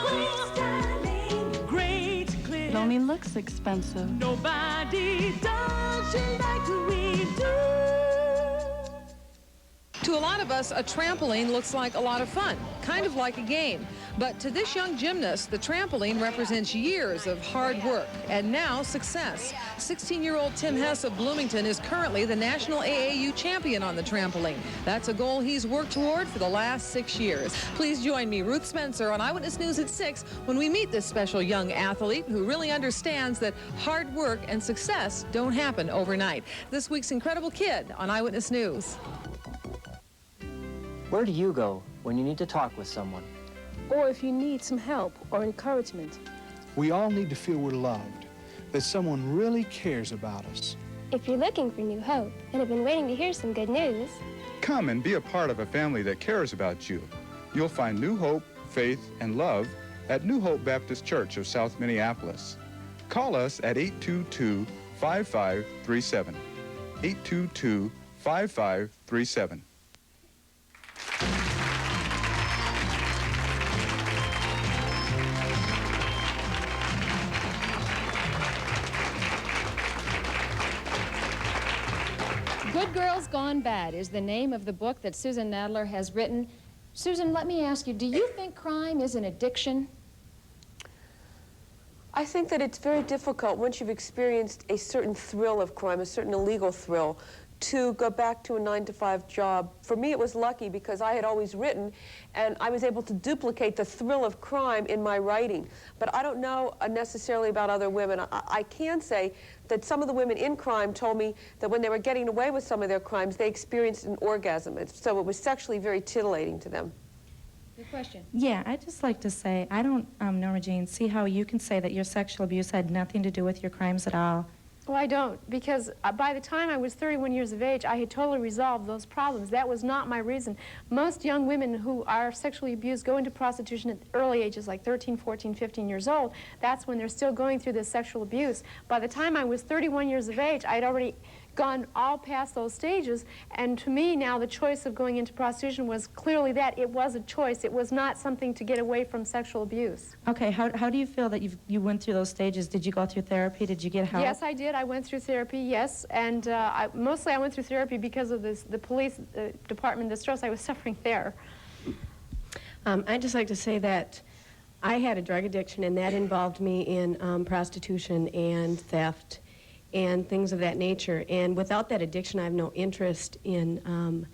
[SPEAKER 1] Great styling, great clips.
[SPEAKER 3] It only looks expensive.
[SPEAKER 1] Nobody does you like we do.
[SPEAKER 8] To a lot of us, a trampoline looks like a lot of fun, kind of like a game. But to this young gymnast, the trampoline represents years of hard work and now success. 16-year-old Tim Hess of Bloomington is currently the national AAU champion on the trampoline. That's a goal he's worked toward for the last 6 years. Please join me, Ruth Spencer, on Eyewitness News at 6 when we meet this special young athlete who really understands that hard work and success don't happen overnight. This week's Incredible Kid on Eyewitness News.
[SPEAKER 11] Where do you go when you need to talk with someone?
[SPEAKER 6] Or if you need some help or encouragement.
[SPEAKER 12] We all need to feel we're loved, that someone really cares about us.
[SPEAKER 13] If you're looking for new hope and have been waiting to hear some good news,
[SPEAKER 26] come and be a part of a family that cares about you. You'll find new hope, faith, and love at New Hope Baptist Church of South Minneapolis. Call us at 822-5537. 822-5537.
[SPEAKER 5] Good Girls Gone Bad is the name of the book that Susan Nadler has written. Susan, let me ask you, do you think crime is an addiction?
[SPEAKER 7] I think that it's very difficult once you've experienced a certain thrill of crime, a certain illegal thrill, to go back to a 9-to-5 job. For me, it was lucky because I had always written, and I was able to duplicate the thrill of crime in my writing. But I don't know necessarily about other women. I can say that some of the women in crime told me that when they were getting away with some of their crimes, they experienced an orgasm. So it was sexually very titillating to them.
[SPEAKER 5] Good question.
[SPEAKER 27] Yeah, I'd just like to say, I don't, Norma Jean, see how you can say that your sexual abuse had nothing to do with your crimes at all.
[SPEAKER 6] Well, I don't, because by the time I was 31 years of age, I had totally resolved those problems. That was not my reason. Most young women who are sexually abused go into prostitution at early ages, like 13, 14, 15 years old. That's when they're still going through this sexual abuse. By the time I was 31 years of age, I'd already gone all past those stages, and to me now the choice of going into prostitution was clearly that. It was a choice. It was not something to get away from sexual abuse.
[SPEAKER 27] Okay, how do you feel that you went through those stages? Did you go through therapy? Did you get help?
[SPEAKER 6] Yes, I did. I went through therapy, yes, and mostly I went through therapy because of the police department, the stress I was suffering there.
[SPEAKER 9] I'd just like to say that I had a drug addiction, and that involved me in prostitution and theft and things of that nature. And without that addiction, I have no interest in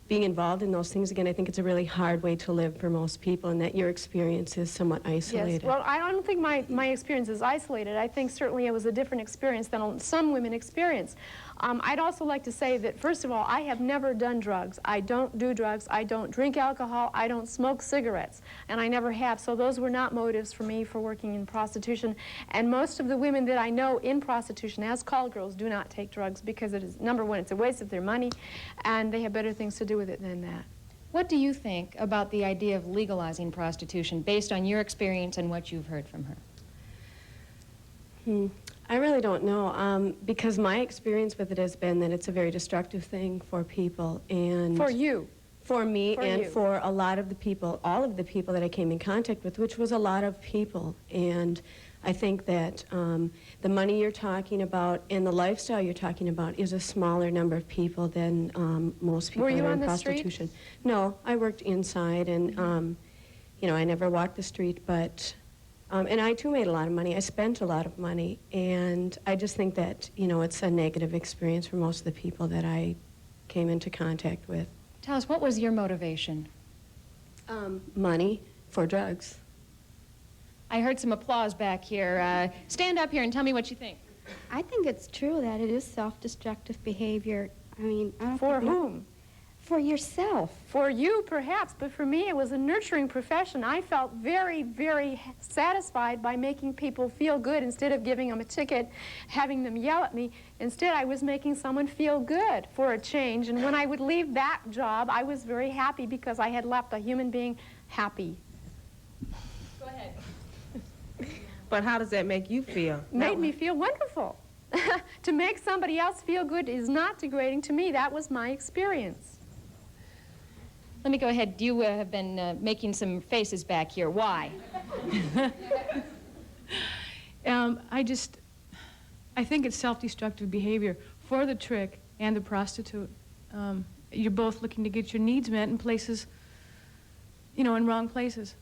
[SPEAKER 9] being involved in those things again. I think it's a really hard way to live for most people, and that your experience is somewhat isolated.
[SPEAKER 6] Yes, well, I don't think my experience is isolated. I think certainly it was a different experience than some women experience. I'd also like to say that, first of all, I have never done drugs. I don't do drugs. I don't drink alcohol. I don't smoke cigarettes, and I never have. So those were not motives for me for working in prostitution. And most of the women that I know in prostitution as call girls do not take drugs because it is, number one, it's a waste of their money, and they have better things to do with it than that.
[SPEAKER 5] What do you think about the idea of legalizing prostitution based on your experience and what you've heard from her?
[SPEAKER 9] I really don't know, because my experience with it has been that it's a very destructive thing for people. And
[SPEAKER 6] for you?
[SPEAKER 9] For me,
[SPEAKER 6] for
[SPEAKER 9] and
[SPEAKER 6] you.
[SPEAKER 9] For a lot of the people, all of the people that I came in contact with, which was a lot of people. And I think that the money you're talking about and the lifestyle you're talking about is a smaller number of people than most people that are in prostitution. No, I worked inside, and you know, I never walked the street, but and I too made a lot of money. I spent a lot of money, and I just think that, you know, it's a negative experience for most of the people that I came into contact with.
[SPEAKER 5] Tell us, what was your motivation?
[SPEAKER 9] Money for drugs.
[SPEAKER 5] I heard some applause back here. Stand up here and tell me what you think.
[SPEAKER 28] I think it's true that it is self-destructive behavior. I mean, I don't
[SPEAKER 6] for
[SPEAKER 28] think
[SPEAKER 6] whom?
[SPEAKER 14] For yourself.
[SPEAKER 6] For you, perhaps, but for me, it was a nurturing profession. I felt very, very satisfied by making people feel good instead of giving them a ticket, having them yell at me. Instead, I was making someone feel good for a change. And when I would leave that job, I was very happy because I had left a human being happy.
[SPEAKER 5] Go ahead.
[SPEAKER 25] But how does that make you feel?
[SPEAKER 6] Made me feel wonderful. To make somebody else feel good is not degrading to me. That was my experience.
[SPEAKER 5] Let me go ahead. You have been making some faces back here. Why?
[SPEAKER 15] I think it's self-destructive behavior for the trick and the prostitute. You're both looking to get your needs met in places, you know, in wrong places.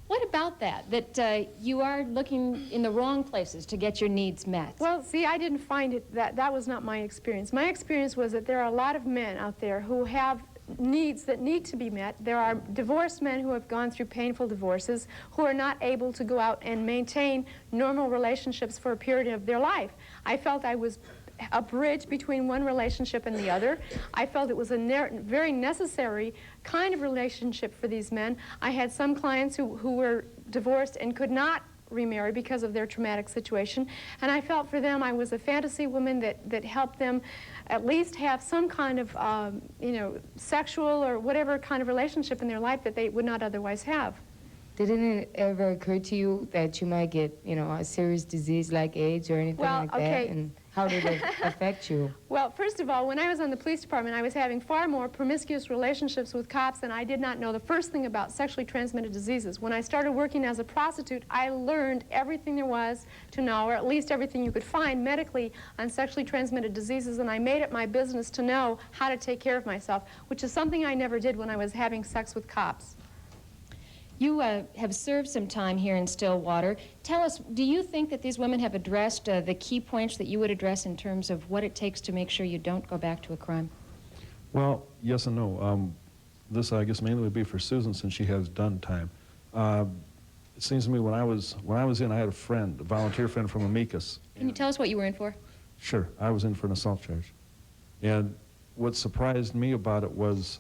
[SPEAKER 5] What about that? That you are looking in the wrong places to get your needs met?
[SPEAKER 6] Well, see, I didn't find it that was not my experience. My experience was that there are a lot of men out there who have needs that need to be met. There are divorced men who have gone through painful divorces who are not able to go out and maintain normal relationships for a period of their life. I felt I was a bridge between one relationship and the other. I felt it was a very necessary kind of relationship for these men. I had some clients who were divorced and could not remarry because of their traumatic situation, and I felt for them I was a fantasy woman that helped them at least have some kind of you know, sexual or whatever kind of relationship in their life that they would not otherwise have.
[SPEAKER 16] Didn't it ever occur to you that you might get, you know, a serious disease like AIDS or anything like that? And how did it affect you?
[SPEAKER 6] Well, first of all, when I was on the police department, I was having far more promiscuous relationships with cops, and I did not know the first thing about sexually transmitted diseases. When I started working as a prostitute, I learned everything there was to know, or at least everything you could find medically on sexually transmitted diseases, and I made it my business to know how to take care of myself, which is something I never did when I was having sex with cops.
[SPEAKER 5] You have served some time here in Stillwater. Tell us, do you think that these women have addressed the key points that you would address in terms of what it takes to make sure you don't go back to a crime?
[SPEAKER 24] Well, yes and no. This, I guess, mainly would be for Susan since she has done time. It seems to me when I was in, I had a friend, a volunteer friend from Amicus.
[SPEAKER 5] Can you tell us what you were in for?
[SPEAKER 24] Sure. I was in for an assault charge. And what surprised me about it was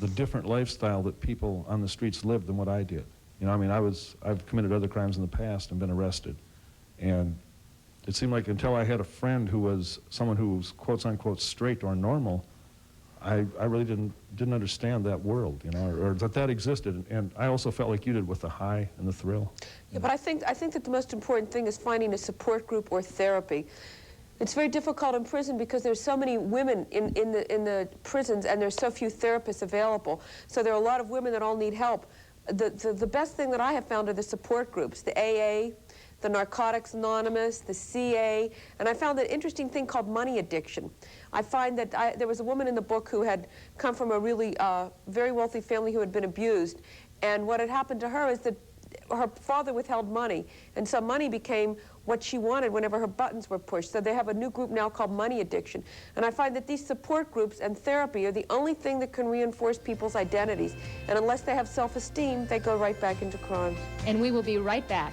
[SPEAKER 24] the different lifestyle that people on the streets lived than what I did. You know, I mean, I've committed other crimes in the past and been arrested. And it seemed like until I had a friend who was someone who was quote-unquote straight or normal, I really didn't understand that world, you know, or that existed. And I also felt like you did with the high and the thrill.
[SPEAKER 7] Yeah, but I think that the most important thing is finding a support group or therapy. It's very difficult in prison because there's so many women in the prisons and there's so few therapists available. So there are a lot of women that all need help. The best thing that I have found are the support groups, the AA, the Narcotics Anonymous, the CA, and I found an interesting thing called money addiction. I find that there was a woman in the book who had come from a really very wealthy family who had been abused, and what had happened to her is that her father withheld money, and so money became what she wanted whenever her buttons were pushed. So they have a new group now called Money Addiction. And I find that these support groups and therapy are the only thing that can reinforce people's identities. And unless they have self-esteem, they go right back into crime.
[SPEAKER 5] And we will be right back.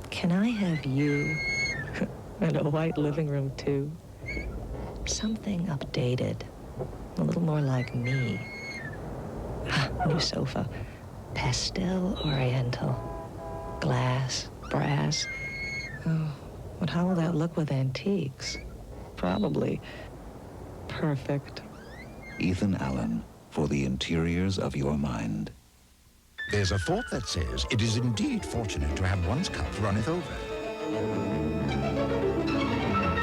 [SPEAKER 17] Can I have you and a white living room, too? Something updated, a little more like me. New sofa, pastel oriental, glass, brass. Oh, but how will that look with antiques? Probably perfect.
[SPEAKER 18] Ethan Allen, for the interiors of your mind.
[SPEAKER 19] There's a thought that says it is indeed fortunate to have one's cup runneth over.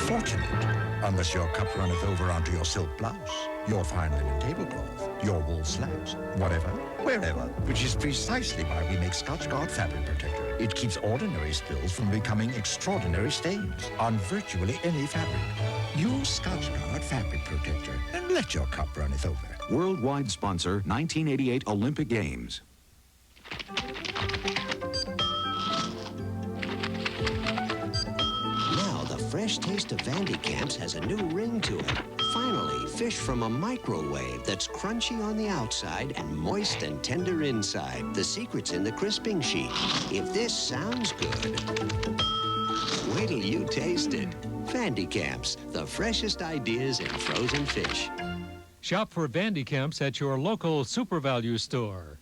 [SPEAKER 19] Fortunate, unless your cup runneth over onto your silk blouse, your fine linen tablecloth, your wool slabs, whatever, wherever, which is precisely why we make Scotchgard Fabric Protector. It keeps ordinary spills from becoming extraordinary stains on virtually any fabric. Use Scotchgard Fabric Protector and let your cup runneth over.
[SPEAKER 4] Worldwide sponsor, 1988 Olympic Games.
[SPEAKER 20] Now the fresh
[SPEAKER 2] fresh taste of Vandy Camps has a new ring to it. Finally, fish from a microwave that's crunchy on the outside and moist and tender inside. The secret's in the crisping sheet. If this sounds good, wait till you taste it. Vandy Camps, the freshest ideas in frozen fish.
[SPEAKER 10] Shop for Vandy Camps at your local Super Value store.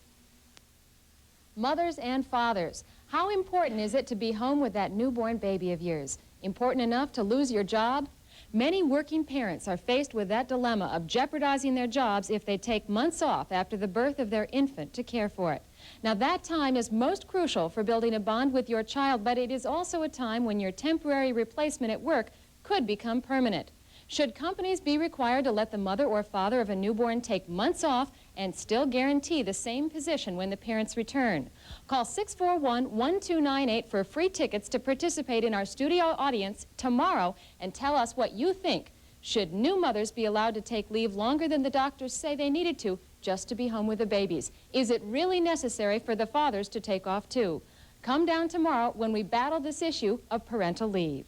[SPEAKER 5] Mothers and fathers, how important is it to be home with that newborn baby of yours? Important enough to lose your job? Many working parents are faced with that dilemma of jeopardizing their jobs if they take months off after the birth of their infant to care for it. Now, that time is most crucial for building a bond with your child, but it is also a time when your temporary replacement at work could become permanent. Should companies be required to let the mother or father of a newborn take months off and still guarantee the same position when the parents return? Call 641-1298 for free tickets to participate in our studio audience tomorrow and tell us what you think. Should new mothers be allowed to take leave longer than the doctors say they needed to just to be home with the babies? Is it really necessary for the fathers to take off too? Come down tomorrow when we battle this issue of parental leave.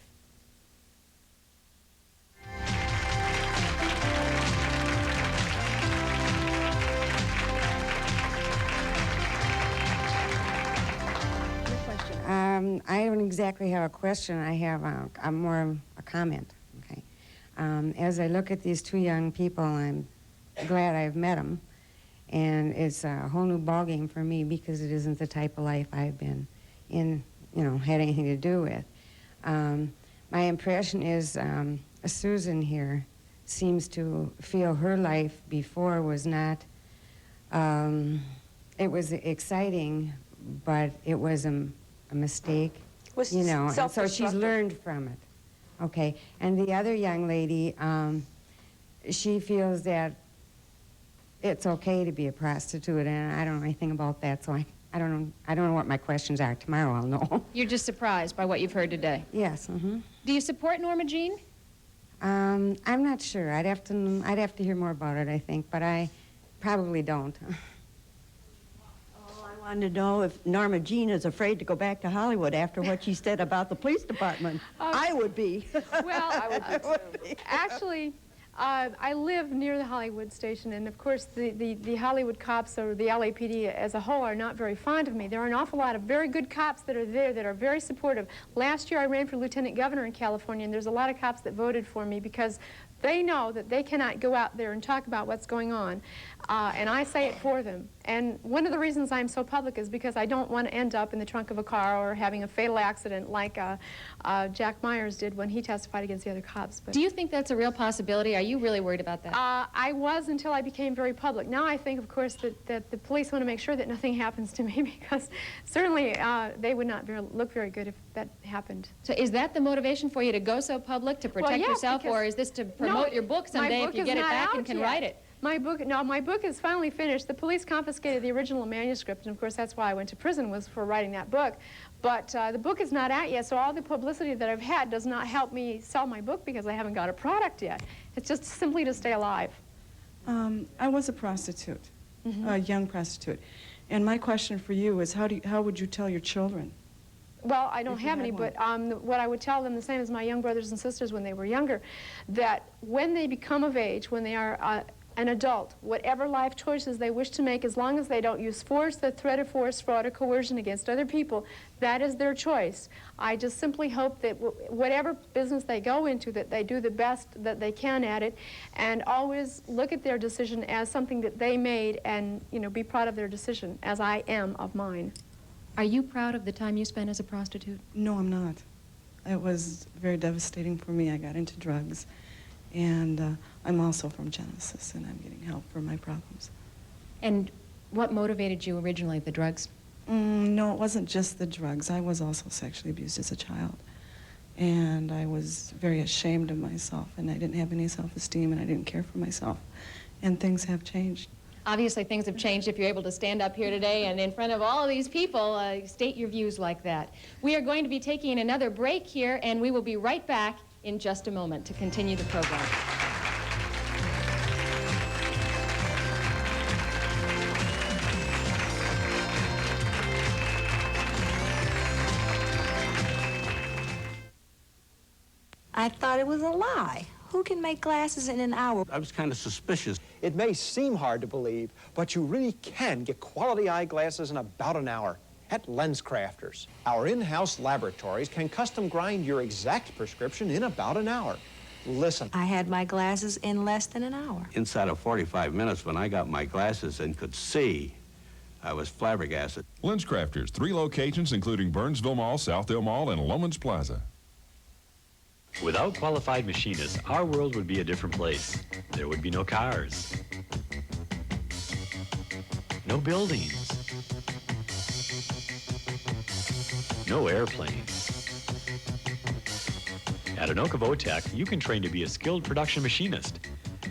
[SPEAKER 14] I don't exactly have a question. I have a more a comment. Okay. As I look at these two young people, I'm glad I've met them, and it's a whole new ballgame for me because it isn't the type of life I've been in, had anything to do with. My impression is Susan here seems to feel her life before was not. It was exciting, but it was a mistake, and so she's learned from it. Okay, and the other young lady, she feels that it's okay to be a prostitute, and I don't know anything about that, so I don't know what my questions are. Tomorrow I'll know.
[SPEAKER 5] You're just surprised by what you've heard today?
[SPEAKER 14] Yes. Mm-hmm.
[SPEAKER 5] Do you support Norma Jean?
[SPEAKER 14] I'm not sure. I'd have to hear more about it, I think, but I probably don't.
[SPEAKER 20] I wanted to know if Norma Jean is afraid to go back to Hollywood after what she said about the police department. I would be.
[SPEAKER 6] Well, I would be too. Actually, I live near the Hollywood station, and of course the Hollywood cops or the LAPD as a whole are not very fond of me. There are an awful lot of very good cops that are there that are very supportive. Last year I ran for lieutenant governor in California, and there's a lot of cops that voted for me because they know that they cannot go out there and talk about what's going on, and I say it for them. And one of the reasons I'm so public is because I don't want to end up in the trunk of a car or having a fatal accident like Jack Myers did when he testified against the other cops. But
[SPEAKER 5] do you think that's a real possibility? Are you really worried about that?
[SPEAKER 6] I was until I became very public. Now I think, of course, that the police want to make sure that nothing happens to me because certainly they would not look very good if that happened.
[SPEAKER 5] So is that the motivation for you to go so public, to protect yourself, or is this to promote your book someday if you get it back and can write it?
[SPEAKER 6] My book is finally finished. The police confiscated the original manuscript, and of course that's why I went to prison, was for writing that book. But the book is not out yet, so all the publicity that I've had does not help me sell my book because I haven't got a product yet. It's just simply to stay alive.
[SPEAKER 21] I was a prostitute, a young prostitute. And my question for you is, how would you tell your children?
[SPEAKER 6] Well, I don't have any, but what I would tell them, the same as my young brothers and sisters when they were younger, that when they become of age, when they are an adult, whatever life choices they wish to make, as long as they don't use force, the threat of force, fraud, or coercion against other people, that is their choice. I just simply hope that whatever business they go into, that they do the best that they can at it, and always look at their decision as something that they made, and be proud of their decision, as I am of mine.
[SPEAKER 5] Are you proud of the time you spent as a prostitute?
[SPEAKER 21] No, I'm not. It was very devastating for me. I got into drugs. And I'm also from Genesis, and I'm getting help for my problems.
[SPEAKER 5] And what motivated you originally, the drugs?
[SPEAKER 21] No, it wasn't just the drugs. I was also sexually abused as a child. And I was very ashamed of myself, and I didn't have any self-esteem, and I didn't care for myself. And things have changed.
[SPEAKER 5] Obviously, things have changed if you're able to stand up here today and in front of all of these people state your views like that. We are going to be taking another break here, and we will be right back in just a moment to continue the program.
[SPEAKER 1] I thought it was a lie. Who can make glasses in an hour?
[SPEAKER 3] I was kind of suspicious.
[SPEAKER 8] It may seem hard to believe, but you really can get quality eyeglasses in about an hour at Lens Crafters. Our in-house laboratories can custom grind your exact prescription in about an hour. Listen.
[SPEAKER 1] I had my glasses in less than an hour.
[SPEAKER 3] Inside of 45 minutes, when I got my glasses and could see, I was flabbergasted.
[SPEAKER 11] Lens Crafters, 3 locations, including Burnsville Mall, Southdale Mall, and Lomans Plaza.
[SPEAKER 12] Without qualified machinists, our world would be a different place. There would be no cars, no buildings, no airplanes. At Anoka Votech, you can train to be a skilled production machinist.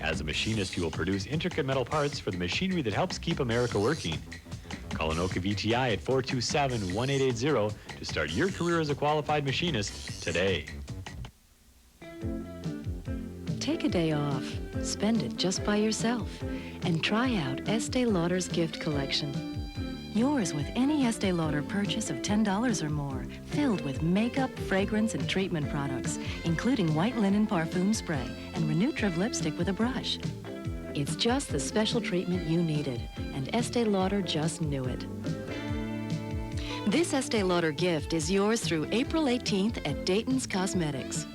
[SPEAKER 12] As a machinist, you will produce intricate metal parts for the machinery that helps keep America working. Call Anoka VTI at 427-1880 to start your career as a qualified machinist today.
[SPEAKER 22] Take a day off, spend it just by yourself, and try out Estee Lauder's gift collection. Yours with any Estee Lauder purchase of $10 or more, filled with makeup, fragrance, and treatment products, including white linen parfum spray and Renutriv lipstick with a brush. It's just the special treatment you needed, and Estee Lauder just knew it. This Estee Lauder gift is yours through April 18th at Dayton's Cosmetics.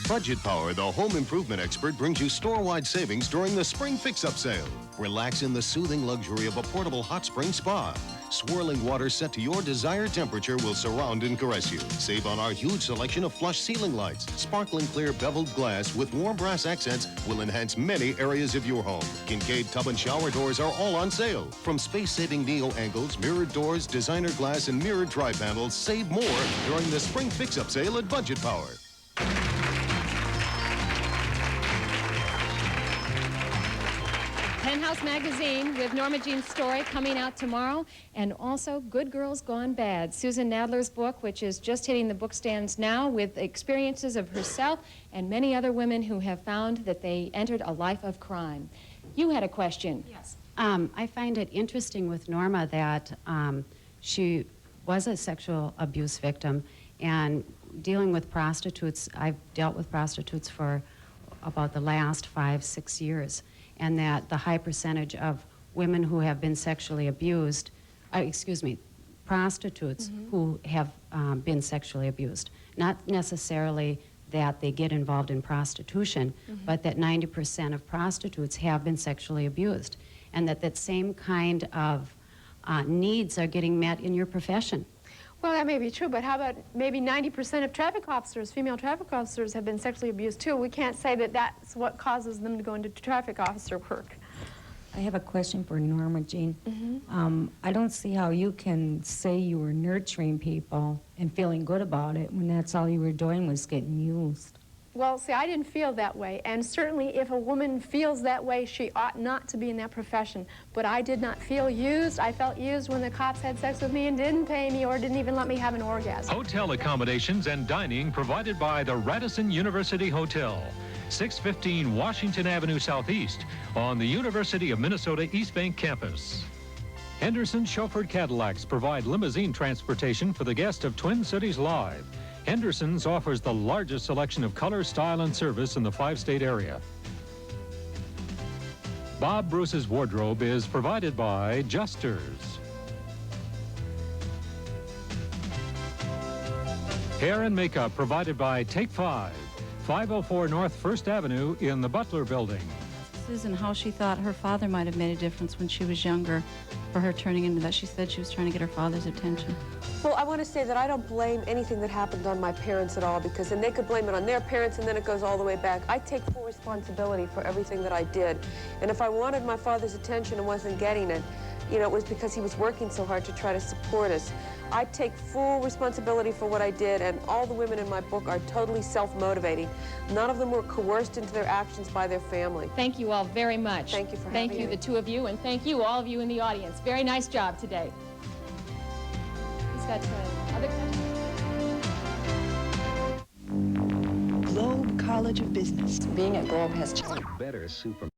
[SPEAKER 23] Budget Power, the home improvement expert, brings you store-wide savings during the Spring Fix-Up Sale. Relax in the soothing luxury of a portable hot spring spa. Swirling water set to your desired temperature will surround and caress you. Save on our huge selection of flush ceiling lights. Sparkling clear beveled glass with warm brass accents will enhance many areas of your home. Kincaid tub and shower doors are all on sale. From space-saving neo angles, mirrored doors, designer glass, and mirrored dry panels, save more during the Spring Fix-Up Sale at Budget Power.
[SPEAKER 5] Penthouse Magazine with Norma Jean's story coming out tomorrow, and also Good Girls Gone Bad, Susan Nadler's book, which is just hitting the bookstands now with experiences of herself and many other women who have found that they entered a life of crime. You had a question.
[SPEAKER 28] Yes. I find it interesting with Norma that she was a sexual abuse victim, and dealing with prostitutes, I've dealt with prostitutes for about the last 5-6 years. And that the high percentage of women who have been sexually abused, prostitutes who have been sexually abused, not necessarily that they get involved in prostitution, but that 90% of prostitutes have been sexually abused, and that same kind of needs are getting met in your profession.
[SPEAKER 6] Well, that may be true, but how about maybe 90% of traffic officers, female traffic officers, have been sexually abused too? We can't say that that's what causes them to go into traffic officer work.
[SPEAKER 16] I have a question for Norma Jean. I don't see how you can say you were nurturing people and feeling good about it when that's all you were doing was getting used.
[SPEAKER 6] Well, see, I didn't feel that way, and certainly if a woman feels that way, she ought not to be in that profession. But I did not feel used. I felt used when the cops had sex with me and didn't pay me or didn't even let me have an orgasm.
[SPEAKER 10] Hotel accommodations and dining provided by the Radisson University Hotel, 615 Washington Avenue Southeast on the University of Minnesota East Bank campus. Henderson chauffeured Cadillacs provide limousine transportation for the guest of Twin Cities Live. Henderson's offers the largest selection of color, style, and service in the 5-state area. Bob Bruce's wardrobe is provided by Justers. Hair and makeup provided by Take 5, 504 North 1st Avenue in the Butler Building.
[SPEAKER 27] Susan, how she thought her father might have made a difference when she was younger for her turning into that. She said she was trying to get her father's attention.
[SPEAKER 7] Well, I want to say that I don't blame anything that happened on my parents at all, because then they could blame it on their parents and then it goes all the way back. I take full responsibility for everything that I did. And if I wanted my father's attention and wasn't getting it, you know, it was because he was working so hard to try to support us. I take full responsibility for what I did, and all the women in my book are totally self-motivating. None of them were coerced into their actions by their family.
[SPEAKER 5] Thank you all very much.
[SPEAKER 7] Thank you for having me.
[SPEAKER 5] Thank you, the two of you, and thank you, all of you in the audience. Very nice job today. He's got other questions.
[SPEAKER 29] Globe College of Business.
[SPEAKER 30] Being at Globe has
[SPEAKER 29] better super